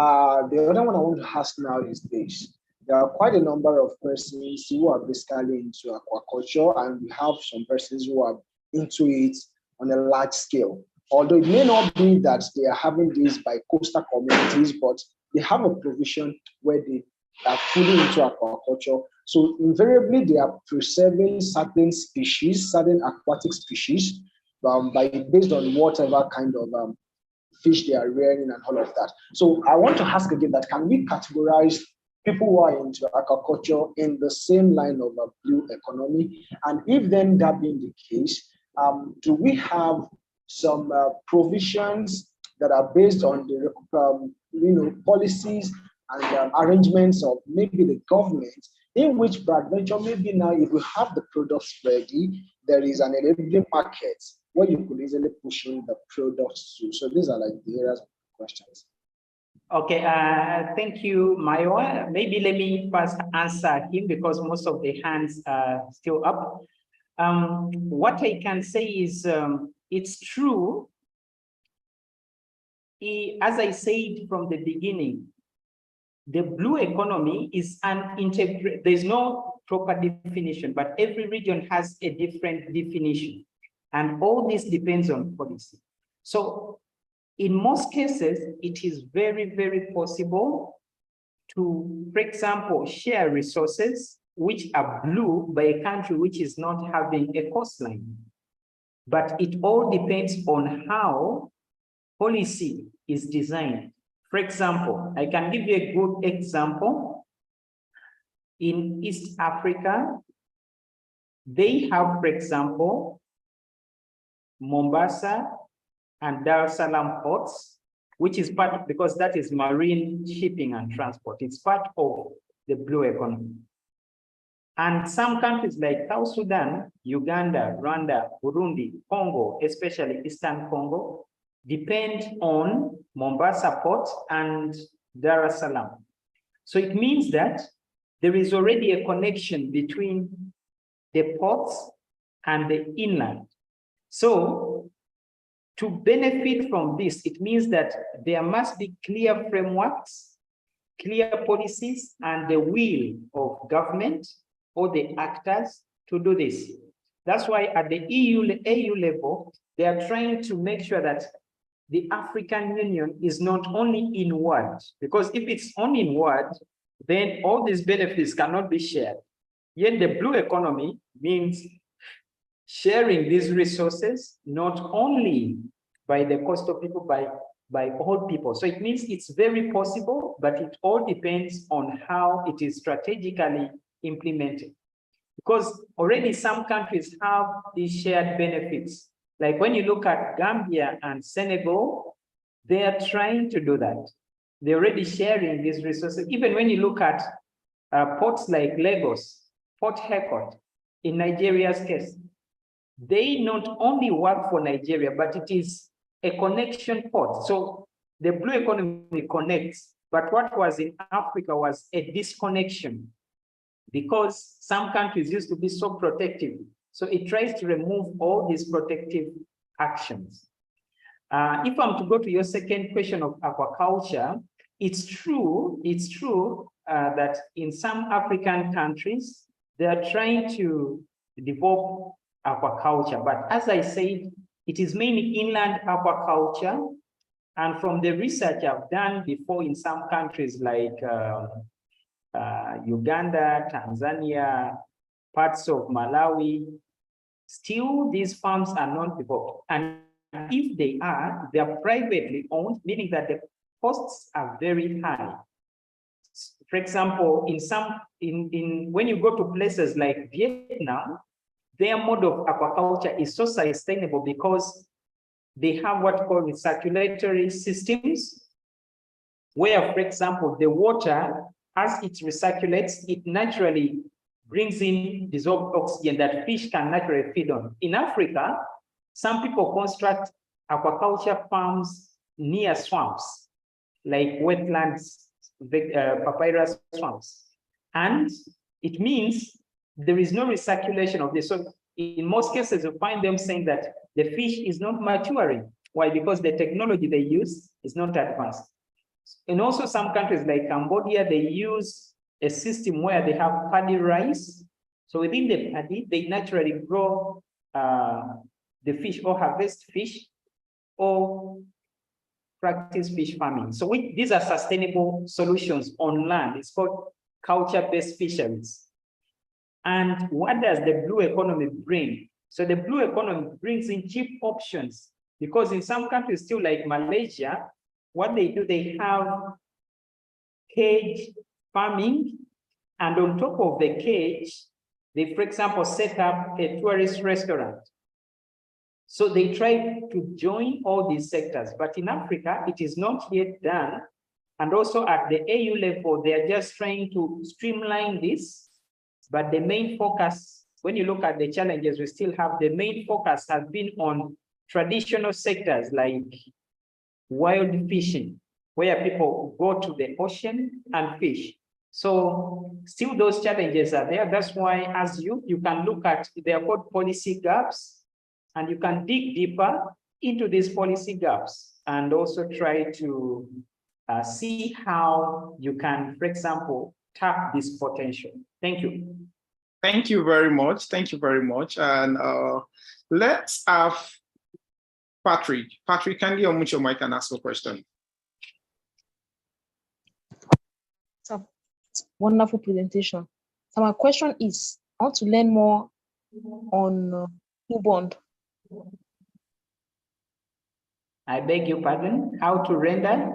other one I want to ask now is this. There are quite a number of persons who are basically into aquaculture, and we have some persons who are into it on a large scale. Although it may not be that they are having this by coastal communities, but they have a provision where they are fully into aquaculture. So invariably, they are preserving certain species, certain aquatic species, based on whatever kind of fish they are rearing and all of that. So I want to ask again that, can we categorize people who are into aquaculture in the same line of a blue economy? And if then that being the case, do we have some provisions that are based on the policies and arrangements of maybe the government, in which peradventure maybe now if we have the products ready, there is an enabling market where you could easily push in the products to. So these are like the areas of questions. Okay, thank you, Mayowa. Maybe let me first answer him because most of the hands are still up. What I can say is it's true. As I said from the beginning, the blue economy is an integrated, there's no proper definition, but every region has a different definition. And all this depends on policy. So in most cases, it is very, very possible to, for example, share resources which are blue by a country which is not having a coastline. But it all depends on how policy is designed. For example, I can give you a good example. In East Africa, they have, for example, Mombasa and Dar es Salaam ports, which is part of, because that is marine shipping and transport. It's part of the blue economy. And some countries like South Sudan, Uganda, Rwanda, Burundi, Congo, especially Eastern Congo, depend on Mombasa port and Dar es Salaam. So it means that there is already a connection between the ports and the inland. So to benefit from this, it means that there must be clear frameworks, clear policies, and the will of government or the actors to do this. That's why at the AU level, they are trying to make sure that the African Union is not only in word, because if it's only in word, then all these benefits cannot be shared. Yet the blue economy means sharing these resources, not only by the cost of people, by all people. So it means it's very possible, but it all depends on how it is strategically implemented. Because already some countries have these shared benefits. Like when you look at Gambia and Senegal, they are trying to do that. They're already sharing these resources. Even when you look at ports like Lagos, Port Harcourt, in Nigeria's case, they not only work for Nigeria, but it is a connection port. So the blue economy connects, but what was in Africa was a disconnection because some countries used to be so protective. So it tries to remove all these protective actions. If I'm to go to your second question of aquaculture, it's true that in some African countries, they are trying to develop aquaculture. But as I said, it is mainly inland aquaculture. And from the research I've done before in some countries like Uganda, Tanzania, parts of Malawi, still these farms are not developed. And if they are privately owned, meaning that the costs are very high. For example, when you go to places like Vietnam, their mode of aquaculture is so sustainable because they have what called circulatory systems, where, for example, the water, as it recirculates, it naturally brings in dissolved oxygen that fish can naturally feed on. In Africa, some people construct aquaculture farms near swamps, like wetlands, papyrus swamps. And it means there is no recirculation of this. So in most cases, you find them saying that the fish is not maturing. Why? Because the technology they use is not advanced. And also some countries like Cambodia, they use a system where they have paddy rice. So within the paddy, they naturally grow the fish or harvest fish or practice fish farming. So these are sustainable solutions on land. It's called culture-based fisheries. And what does the blue economy bring? So the blue economy brings in cheap options because in some countries, still like Malaysia, what they do, they have cage farming. And on top of the cage, they, for example, set up a tourist restaurant. So they try to join all these sectors, but in Africa, it is not yet done. And also at the AU level, they are just trying to streamline this. But the main focus, when you look at the challenges we still have, the main focus has been on traditional sectors like wild fishing, where people go to the ocean and fish. So still those challenges are there. That's why as you can look at, they are called policy gaps, and you can dig deeper into these policy gaps and also try to see how you can, for example, tap this potential. Thank you. Thank you very much. Thank you very much. And let's have Patrick. Patrick, can you unmute your mic and ask a question? It's a wonderful presentation. So my question is, I want to learn more on Blue Bond. I beg your pardon, how to render?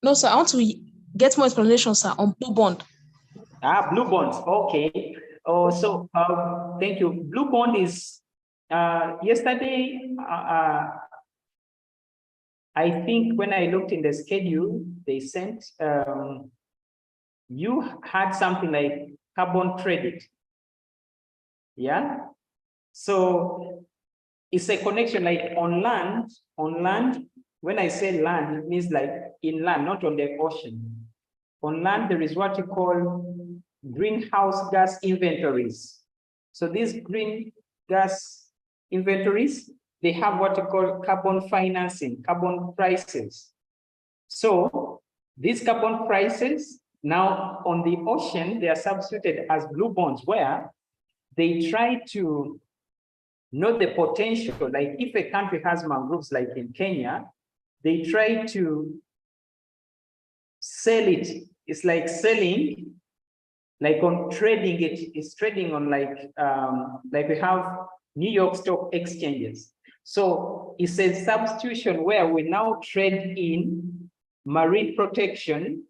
No, sir, I want to get more explanation, sir, on Blue Bond. Blue bonds, okay. Oh, so thank you. Blue bond is, yesterday, I think when I looked in the schedule, they sent, you had something like carbon credit. Yeah. So it's a connection like on land, when I say land, it means like inland, not on the ocean. On land, there is what you call greenhouse gas inventories. So these green gas inventories, they have what you call carbon financing, carbon prices. So these carbon prices, now on the ocean, they are substituted as blue bonds, where they try to know the potential. Like if a country has mangroves, like in Kenya, they try to sell it. It's like selling, like on trading it's trading on like we have New York Stock Exchanges. So it's a substitution where we now trade in marine protection,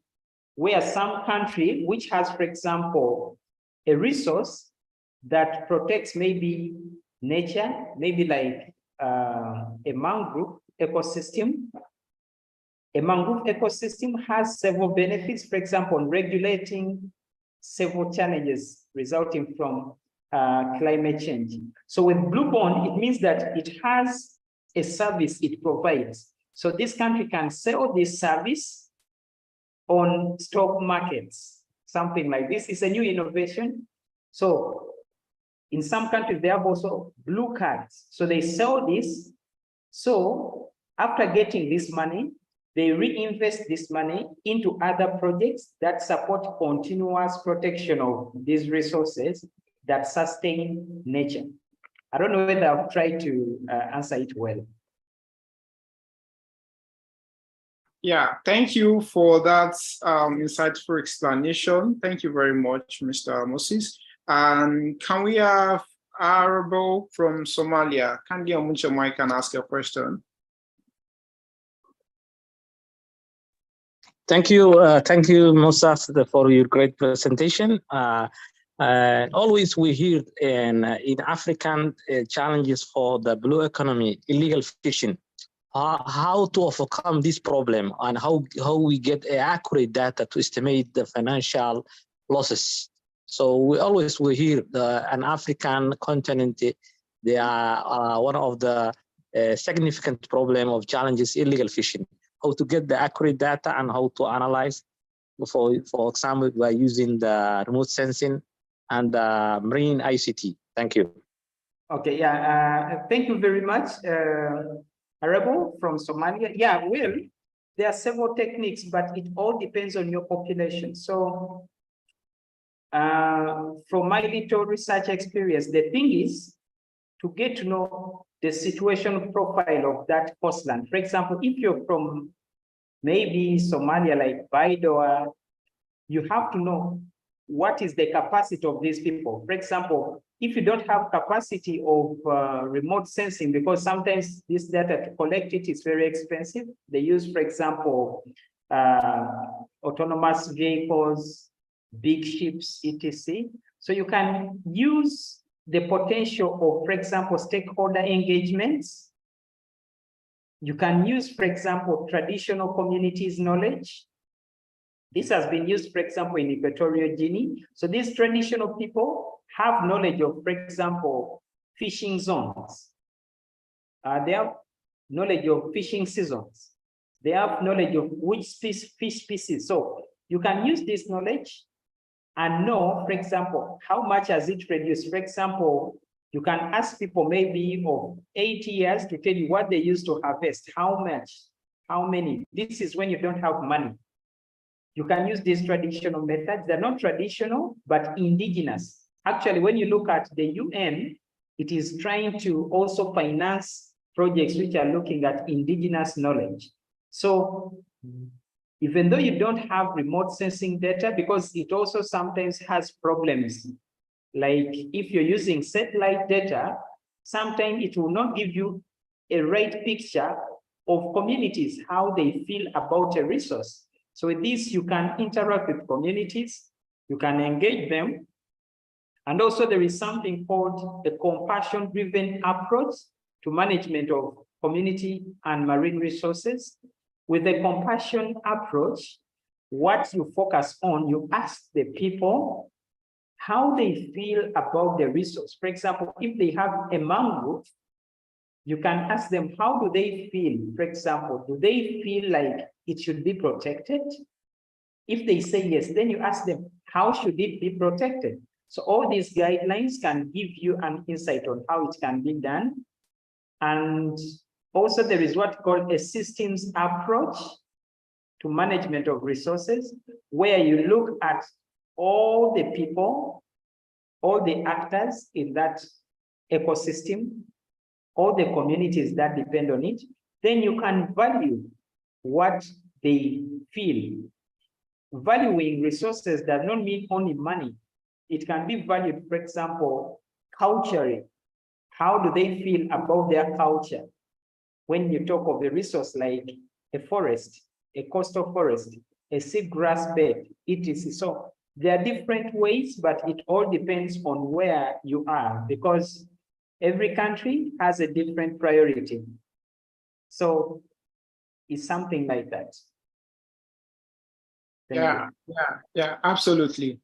where some country which has, for example, a resource that protects maybe nature, maybe like a mangrove ecosystem. A mangrove ecosystem has several benefits, for example, regulating several challenges resulting from climate change. So with Blue Bond, it means that it has a service it provides. So this country can sell this service on stock markets, something like this. It's a new innovation. So in some countries, they have also blue cards. So they sell this. So after getting this money, they reinvest this money into other projects that support continuous protection of these resources that sustain nature. I don't know whether I've tried to answer it well. Yeah, thank you for that insightful explanation. Thank you very much, Mr. Moses. And can we have Arabo from Somalia? Can you unmute your mic and ask your question? Thank you, Musa, for your great presentation. Always we hear in African challenges for the blue economy, illegal fishing. How to overcome this problem and how we get accurate data to estimate the financial losses. So we hear an African continent, they are one of the significant problem of challenges illegal fishing. How to get the accurate data and how to analyze, for example, by using the remote sensing and marine ICT. Thank you. Okay, yeah, thank you very much, Arabo from Somalia. Yeah, well, there are several techniques, but it all depends on your population. So from my little research experience, the thing is to get to know the situation profile of that coastland. For example, if you're from maybe Somalia, like Baidoa, you have to know what is the capacity of these people. For example, if you don't have capacity of remote sensing, because sometimes this data to collect it is very expensive. They use, for example, autonomous vehicles, big ships, etc. So you can use the potential of, for example, stakeholder engagements. You can use, for example, traditional communities' knowledge. This has been used, for example, in Equatorial Guinea. So these traditional people have knowledge of, for example, fishing zones. They have knowledge of fishing seasons. They have knowledge of which fish species. So you can use this knowledge and know, for example, how much has it reduced. For example, you can ask people maybe of 8 years to tell you what they used to harvest, how how many. This is when you don't have money. You can use these traditional methods. They're not traditional, but indigenous. Actually, when you look at the UN, it is trying to also finance projects which are looking at indigenous knowledge. So even though you don't have remote sensing data, because it also sometimes has problems, like if you're using satellite data, sometimes it will not give you a right picture of communities, how they feel about a resource. So with this, you can interact with communities, you can engage them. And also there is something called the compassion-driven approach to management of community and marine resources. With the compassion approach, what you focus on, you ask the people how they feel about the resource. For example, if they have a mangrove, you can ask them, how do they feel? For example, do they feel like it should be protected? If they say yes, then you ask them, how should it be protected? So all these guidelines can give you an insight on how it can be done. And also there is what called a systems approach to management of resources, where you look at all the people, all the actors in that ecosystem, all the communities that depend on it, then you can value what they feel. Valuing resources does not mean only money. It can be valued, for example, culturally. How do they feel about their culture? When you talk of a resource like a forest, a coastal forest, a seagrass bed, etc. So there are different ways, but it all depends on where you are, because every country has a different priority. So it's something like that. Yeah, absolutely.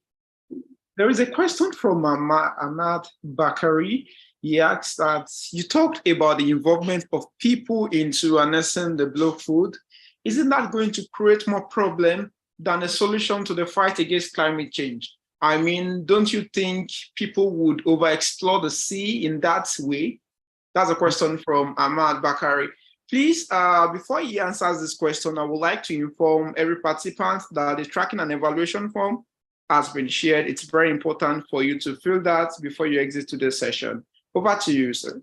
There is a question from Ahmad Bakari. He asks that you talked about the involvement of people into harnessing the blue food. Isn't that going to create more problem than a solution to the fight against climate change? I mean, don't you think people would overexplore the sea in that way? That's a question from Ahmad Bakari. Please, before he answers this question, I would like to inform every participant that the tracking and evaluation form has been shared. It's very important for you to fill that before you exit today's session. Over to you, sir.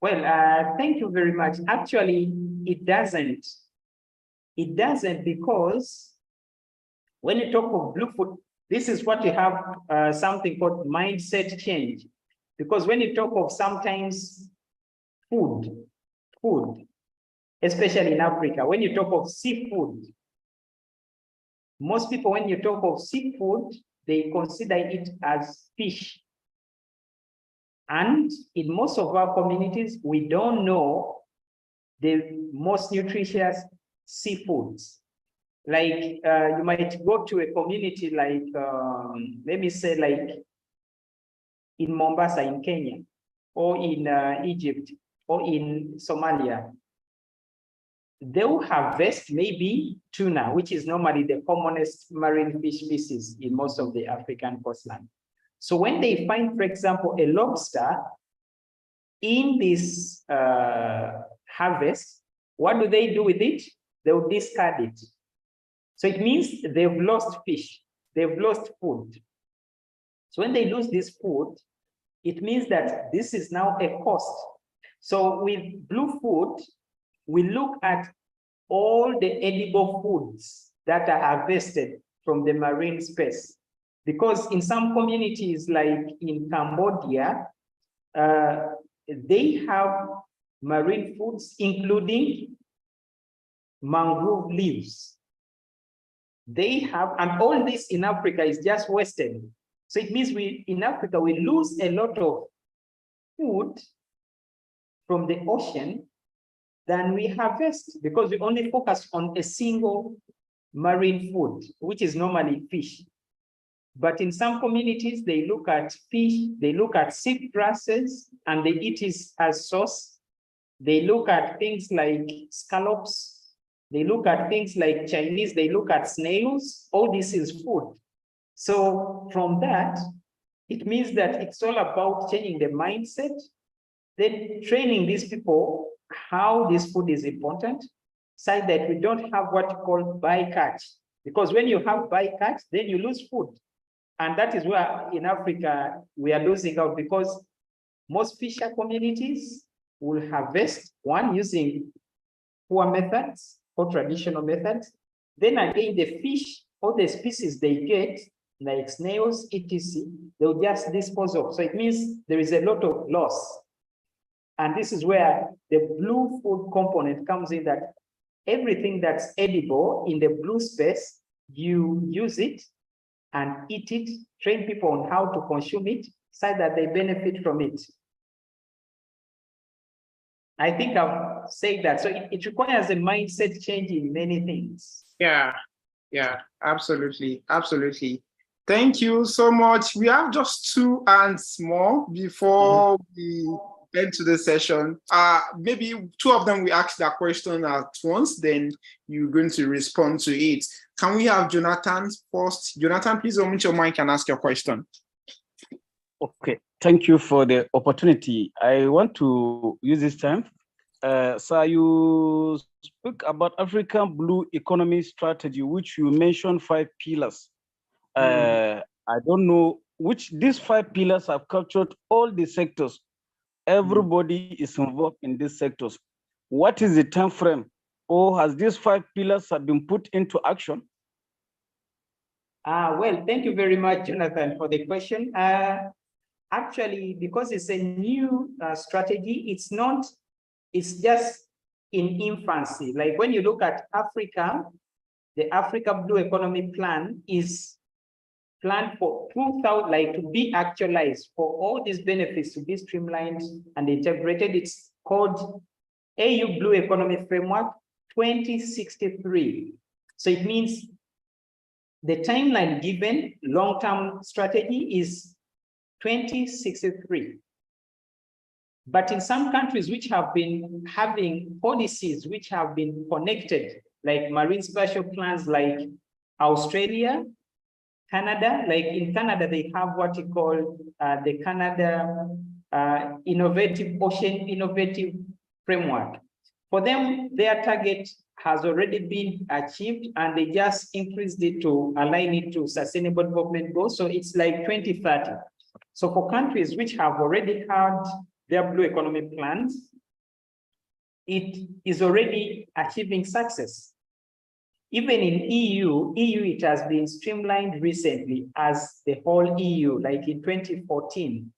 Well, thank you very much. Actually, it doesn't. It doesn't, because when you talk of blue food, this is what you have something called mindset change. Because when you talk of sometimes food, especially in Africa, when you talk of seafood, most people, when you talk of seafood, they consider it as fish. And in most of our communities, we don't know the most nutritious seafoods. Like you might go to a community like, let me say like in Mombasa, in Kenya, or in Egypt, or in Somalia. They will harvest maybe tuna, which is normally the commonest marine fish species in most of the African coastline. So when they find, for example, a lobster in this harvest, what do they do with it? They will discard it. So it means they've lost fish, they've lost food. So when they lose this food, it means that this is now a cost. So with blue food, we look at all the edible foods that are harvested from the marine space. Because in some communities, like in Cambodia, they have marine foods, including mangrove leaves. They have, and all this in Africa is just wasted. So it means in Africa, we lose a lot of food from the ocean than we harvest, because we only focus on a single marine food, which is normally fish. But in some communities, they look at fish, they look at seed grasses, and they eat it as sauce. They look at things like scallops. They look at things like Chinese, they look at snails. All this is food. So from that, it means that it's all about changing the mindset, then training these people how this food is important, such that we don't have what you call bycatch. Because when you have bycatch, then you lose food. And that is where in Africa, we are losing out, because most fisher communities will harvest, one, using poor methods or traditional methods. Then again, the fish or the species they get, like snails, etc., they'll just dispose of. So it means there is a lot of loss. And this is where the blue food component comes in, that everything that's edible in the blue space, you use it and eat it, train people on how to consume it, so that they benefit from it. I think I've said that. So it requires a mindset change in many things. Yeah, absolutely, absolutely. Thank you so much. We have just 2 hands more before we end to the session. Maybe 2 of them we ask that question at once, then you're going to respond to it. Can we have Jonathan first? Jonathan, please unmute your mic and ask your question. Okay, thank you for the opportunity. I want to use this time. So you speak about African Blue Economy Strategy, which you mentioned 5 pillars. I don't know which these 5 pillars have captured all the sectors. Everybody is involved in these sectors. What is the time frame? Or has these 5 pillars have been put into action? Well, thank you very much, Jonathan, for the question. Actually, because it's a new strategy, it's just in infancy. Like when you look at Africa, the Africa Blue Economy Plan is planned for 2000, like to be actualized, for all these benefits to be streamlined and integrated. It's called AU Blue Economy Framework 2063. So it means the timeline given, long-term strategy, is 2063. But in some countries which have been having policies which have been connected, like marine spatial plans, like Australia, Canada, like in Canada, they have what you call the Canada Ocean Innovative Framework. For them, their target has already been achieved, and they just increased it to align it to Sustainable Development Goals. So it's like 2030. So for countries which have already had their blue economy plans, it is already achieving success. Even in EU, it has been streamlined recently as the whole EU, like in 2014.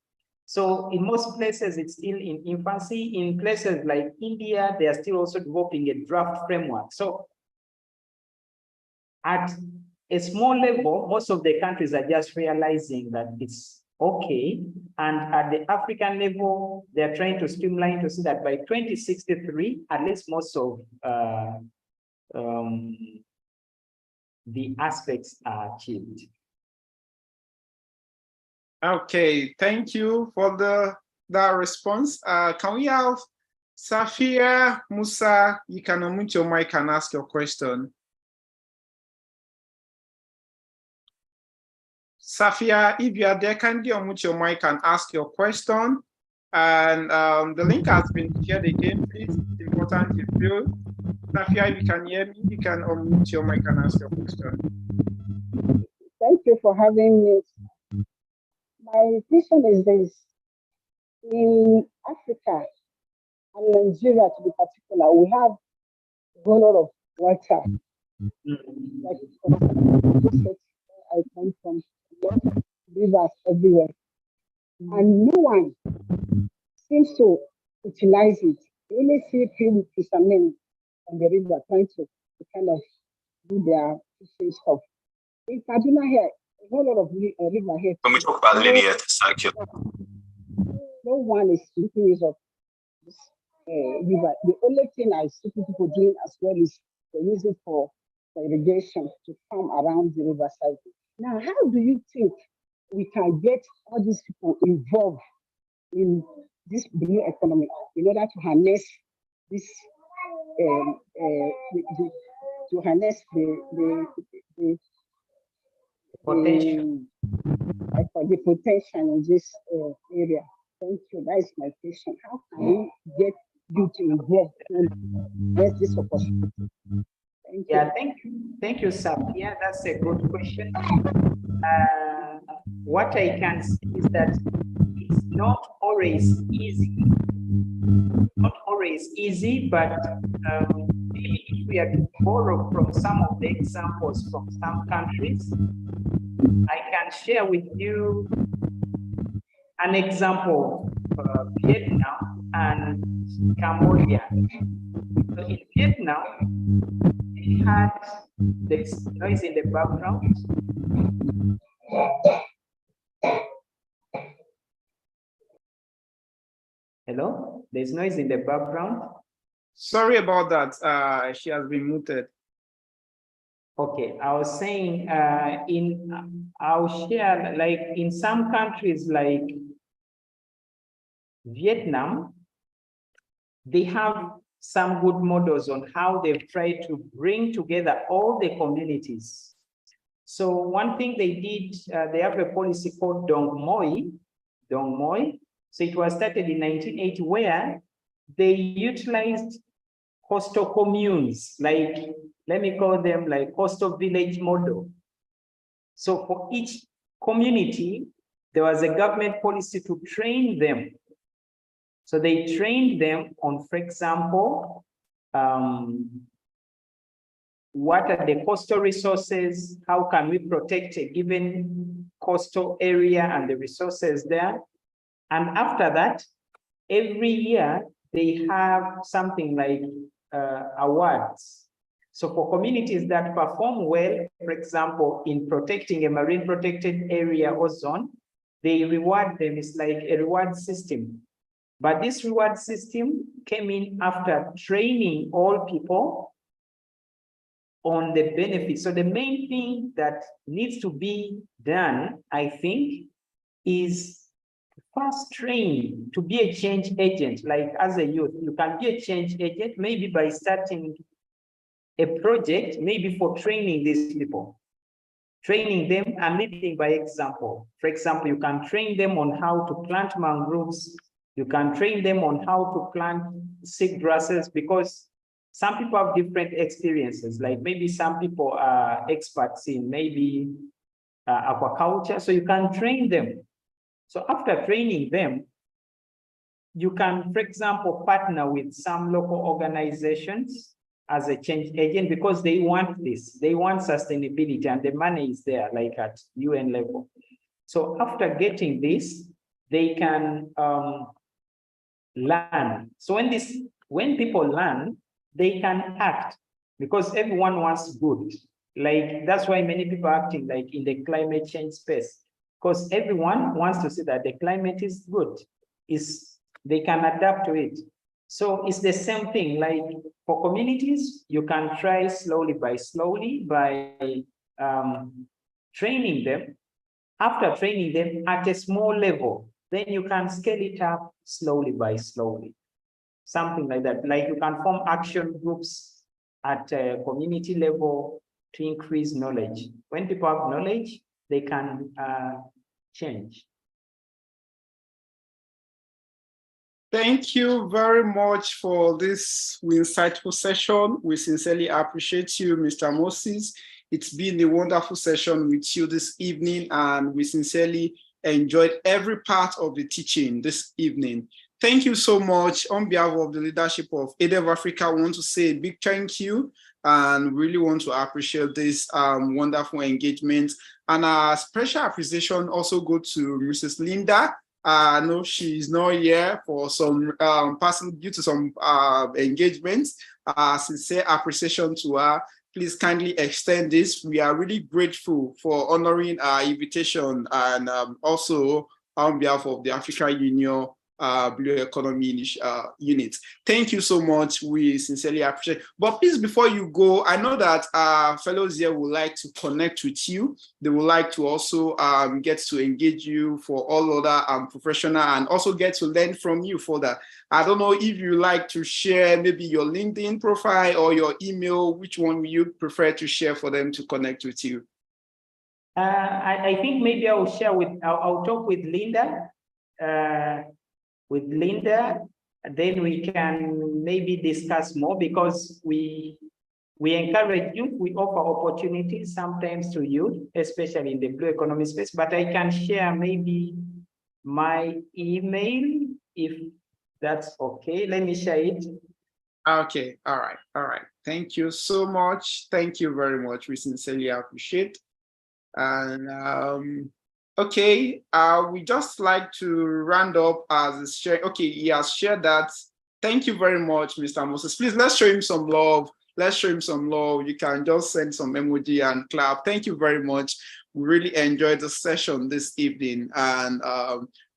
So in most places, it's still in infancy. In places like India, they are still also developing a draft framework. So at a small level, most of the countries are just realizing that it's okay. And at the African level, they're trying to streamline to see that by 2063, at least most of the aspects are achieved. Okay, thank you for that response. Can we have Safia Musa? You can unmute your mic and ask your question. Safia, if you are there, kindly unmute your mic and ask your question. And the link has been shared again, please. It's important if you. Safia, if you can hear me, you can unmute your mic and ask your question. Thank you for having me. My question is this: in Africa and Nigeria, to be particular, we have a whole lot of water. Like I come from, rivers everywhere, and no one seems to utilize it. You only see people fishermen on the river trying to kind of do their fishing stuff. In Kaduna here, a whole lot of river here. When we talk about linear to circular, no one is making use of this river. The only thing I see people doing as well is they use it for irrigation to farm around the riverside. Now, how do you think we can get all these people involved in this blue economy in order to harness this, to harness the potential. The potential in this area? Thank you. That is my question. How can we get duty is there to get this opportunity? Thank you. Yeah, thank you, Sam. Yeah, that's a good question. What I can say is that it's not always easy. Not always easy, but maybe if we are to borrow from some of the examples from some countries, I can share with you an example of Vietnam and Cambodia. So in Vietnam, we had this noise in the background. Hello? There's noise in the background. Sorry about that. She has been muted. Okay, I was saying I'll share, like in some countries like Vietnam, they have some good models on how they've tried to bring together all the communities. So one thing they did, they have a policy called Dong Moi. So it was started in 1980, where they utilized coastal communes, like, let me call them like coastal village model. So for each community, there was a government policy to train them. So they trained them on, for example, what are the coastal resources? How can we protect a given coastal area and the resources there? And after that, every year they have something like awards. So for communities that perform well, for example, in protecting a marine protected area or zone, they reward them. It's like a reward system. But this reward system came in after training all people on the benefits. So the main thing that needs to be done, I think, is first train to be a change agent. Like as a youth, you can be a change agent maybe by starting a project, maybe for training these people, training them and leading by example. For example, you can train them on how to plant mangroves. You can train them on how to plant seed grasses, because some people have different experiences. Like maybe some people are experts in maybe aquaculture, so you can train them. So after training them, you can, for example, partner with some local organizations as a change agent, because they want this. They want sustainability, and the money is there, like at UN level. So after getting this, they can learn. So when people learn, they can act, because everyone wants good. Like that's why many people are acting like in the climate change space, because everyone wants to see that the climate is good, they can adapt to it. So it's the same thing, like for communities, you can try slowly by training them. After training them at a small level, then you can scale it up slowly by slowly. Something like that. Like you can form action groups at a community level to increase knowledge. When people have knowledge, they can change. Thank you very much for this insightful session. We sincerely appreciate you, Mr. Moses. It's been a wonderful session with you this evening, and we sincerely enjoyed every part of the teaching this evening. Thank you so much. On behalf of the leadership of ADEV Africa, I want to say a big thank you and really want to appreciate this wonderful engagement. And a special appreciation also go to Mrs. Linda. I know she's not here for some due to some engagements. Sincere appreciation to her. Please kindly extend this. We are really grateful for honoring our invitation, and also on behalf of the African Union Blue Economy Unit. Thank you so much. We sincerely appreciate it. But please, before you go, I know that fellows here would like to connect with you. They would like to also get to engage you for all other professional, and also get to learn from you further. I don't know if you like to share maybe your LinkedIn profile or your email. Which one will you prefer to share for them to connect with you? I think maybe I'll talk with Linda. then we can maybe discuss more, because we encourage youth, we offer opportunities sometimes to youth, especially in the blue economy space. But I can share maybe my email if that's okay. Let me share it. Okay, all right. Thank you so much. Thank you very much. We sincerely appreciate. And okay, we just like to round up as a share. Okay, he has shared that. Thank you very much, Mr. Moses. Please, let's show him some love. Let's show him some love. You can just send some emoji and clap. Thank you very much. We really enjoyed the session this evening. And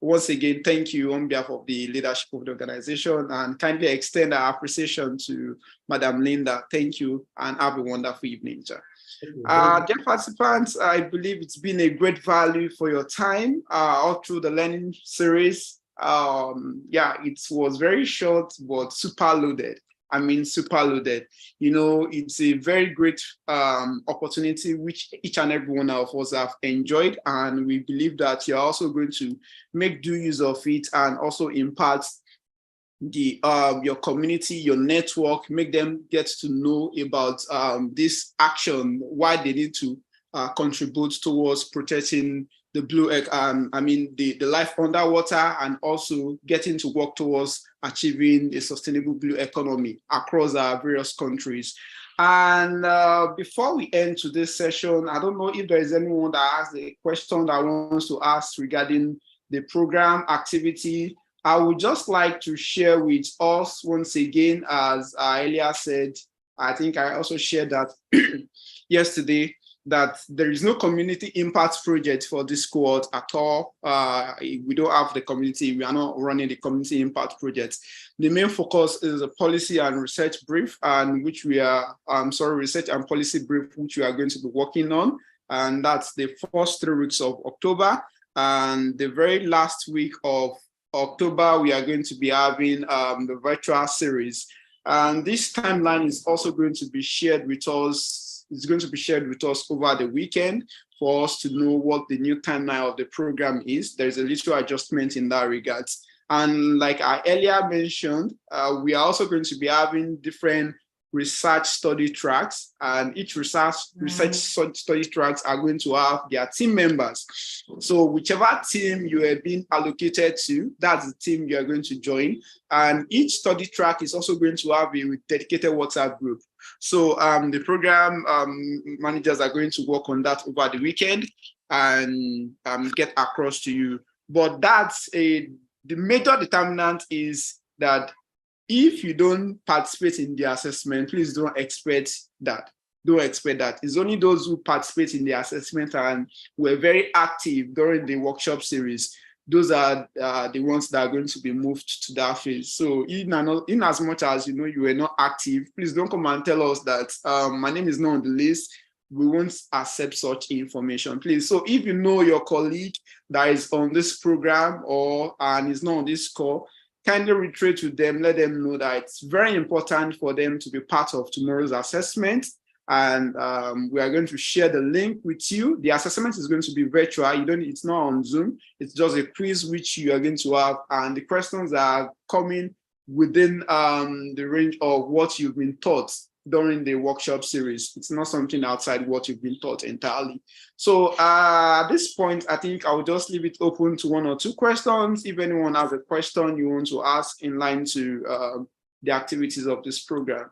once again, thank you on behalf of the leadership of the organization, and kindly extend our appreciation to Madam Linda. Thank you and have a wonderful evening, sir. Dear participants, I believe it's been a great value for your time all through the learning series. Yeah, it was very short, but super loaded. I mean, super loaded. You know, it's a very great opportunity which each and every one of us have enjoyed, and we believe that you're also going to make due use of it and also impart the your community, your network, make them get to know about this action, why they need to contribute towards protecting the blue egg, I mean the life underwater, and also getting to work towards achieving a sustainable blue economy across our various countries. And before we end today's session, I don't know if there is anyone that has a question that wants to ask regarding the program activity. I would just like to share with us once again, as I earlier said, I think I also shared that yesterday, that there is no community impact project for this cohort at all. We don't have the community, we are not running the community impact project. The main focus is a policy and research brief, and which we are, research and policy brief, which we are going to be working on. And that's the first 3 weeks of October. And the very last week of October, we are going to be having the virtual series. And this timeline is also going to be shared with us. It's going to be shared with us over the weekend for us to know what the new timeline of the program is. There's a little adjustment in that regard. And like I earlier mentioned, we are also going to be having different research study tracks, and each research study tracks are going to have their team members. So whichever team you are being allocated to, that's the team you are going to join. And each study track is also going to have a dedicated WhatsApp group. So the program managers are going to work on that over the weekend and get across to you. But that's the major determinant is that if you don't participate in the assessment, please don't expect that. Don't expect that. It's only those who participate in the assessment and were very active during the workshop series. Those are the ones that are going to be moved to that phase. So in as much as you know you were not active, please don't come and tell us that my name is not on the list. We won't accept such information, please. So if you know your colleague that is on this program and is not on this call, kindly reiterate to them, let them know that it's very important for them to be part of tomorrow's assessment. And we are going to share the link with you. The assessment is going to be virtual. It's not on Zoom. It's just a quiz which you are going to have. And the questions are coming within the range of what you've been taught during the workshop series. It's not something outside what you've been taught entirely. So at this point, I think I'll just leave it open to 1 or 2 questions. If anyone has a question you want to ask in line to the activities of this program.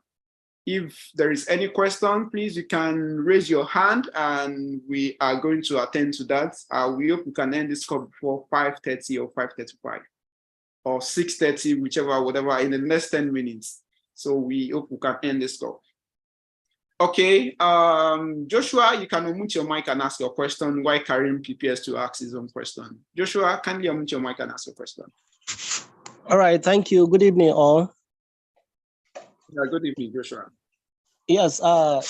If there is any question, please, you can raise your hand and we are going to attend to that. We hope we can end this call before 5:30 or 5:35 or 6:30, whatever, in the next 10 minutes. So we hope we can end this call. Okay, Joshua, you can unmute your mic and ask your question while Karim prepares to ask his own question. Joshua, kindly unmute your mic and ask your question. All right, thank you. Good evening, all. Yeah, good evening, Joshua. Yes,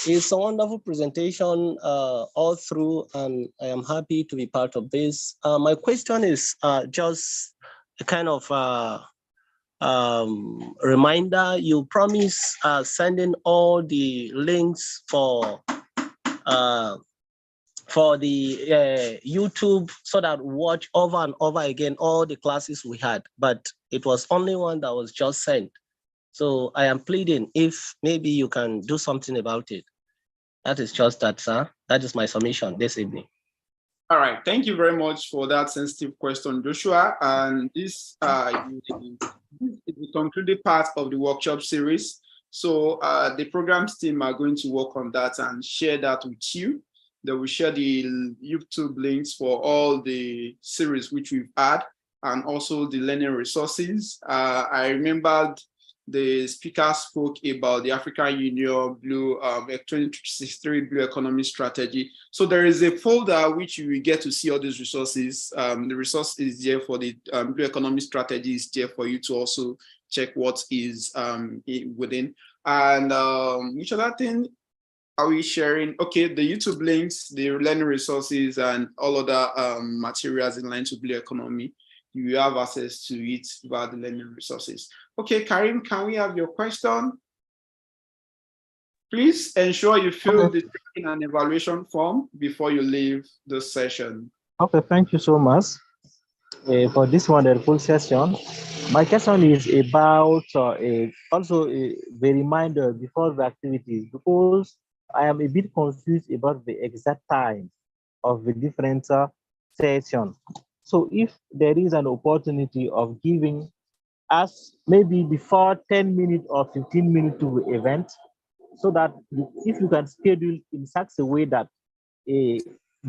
it's a wonderful presentation all through, and I am happy to be part of this. My question is just a kind of reminder. You promise for the YouTube so that we watch over and over again all the classes we had, but it was only one that was just sent. So I am pleading if maybe you can do something about it. That is just that, sir. That is my submission this evening. All right, thank you very much for that sensitive question, Joshua. And this is the concluded part of the workshop series. So the programs team are going to work on that and share that with you. They will share the YouTube links for all the series which we've had and also the learning resources. I remembered the speaker spoke about the African Union Blue 2063 Blue Economy Strategy. So there is a folder which you will get to see all these resources. The resource is there for the Blue Economy Strategy is there for you to also check what is within. And which other thing are we sharing? Okay, the YouTube links, the learning resources, and all other materials in line to Blue Economy. You have access to it via the learning resources. Okay, Karim, can we have your question? Please ensure you fill the tracking and evaluation form before you leave the session. Okay, thank you so much for this wonderful session. My question is about also the reminder before the activities, because I am a bit confused about the exact time of the different sessions. So if there is an opportunity of giving us maybe before 10 minutes or 15 minutes to the event, so that if you can schedule in such a way that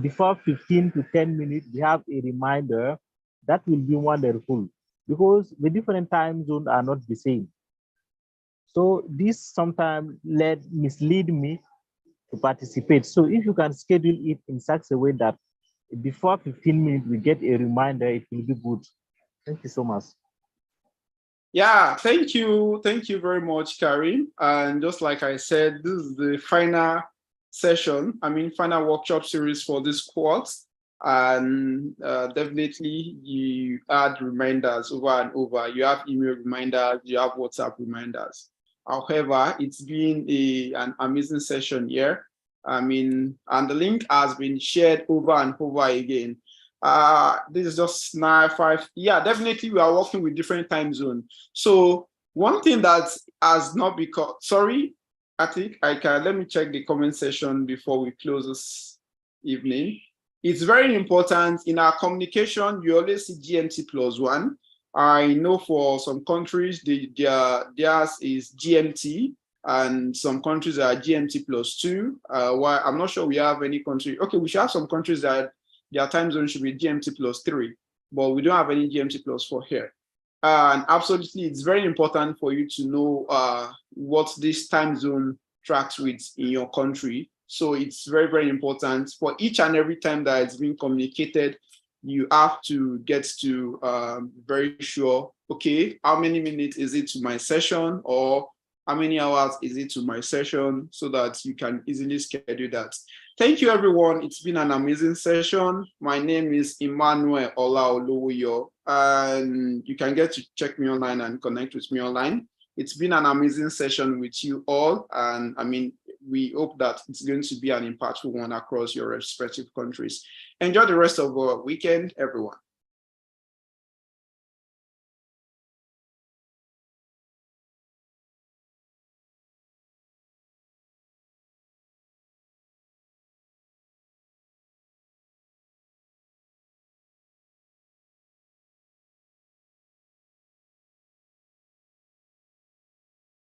before 15 to 10 minutes, we have a reminder, that will be wonderful, because the different time zones are not the same. So this sometimes mislead me to participate. So if you can schedule it in such a way that before 15 minutes, we get a reminder, it will be good. Thank you so much. Yeah, thank you. Thank you very much, Karim. And just like I said, this is the final session, final workshop series for this course. And definitely you add reminders over and over. You have email reminders, you have WhatsApp reminders. However, it's been an amazing session here. And the link has been shared over and over again. This is just 9:05. Yeah, definitely we are working with different time zones. So one thing that has not become, sorry, I think let me check the comment section before we close this evening. It's very important in our communication, you always see GMT +1. I know for some countries, theirs is GMT, and some countries are GMT +2. Why I'm not sure we have any country. Okay, we should have some countries that their time zone should be GMT +3, but we don't have any GMT +4 here. And absolutely, it's very important for you to know what this time zone tracks with in your country. So it's very, very important for each and every time that it's being communicated, you have to get to very sure, okay, how many minutes is it to my session, or how many hours is it to my session, so that you can easily schedule that. Thank you, everyone. It's been an amazing session. My name is Emmanuel Olaoluwoyo, and you can get to check me online and connect with me online. It's been an amazing session with you all, and we hope that it's going to be an impactful one across your respective countries. Enjoy the rest of our weekend, everyone.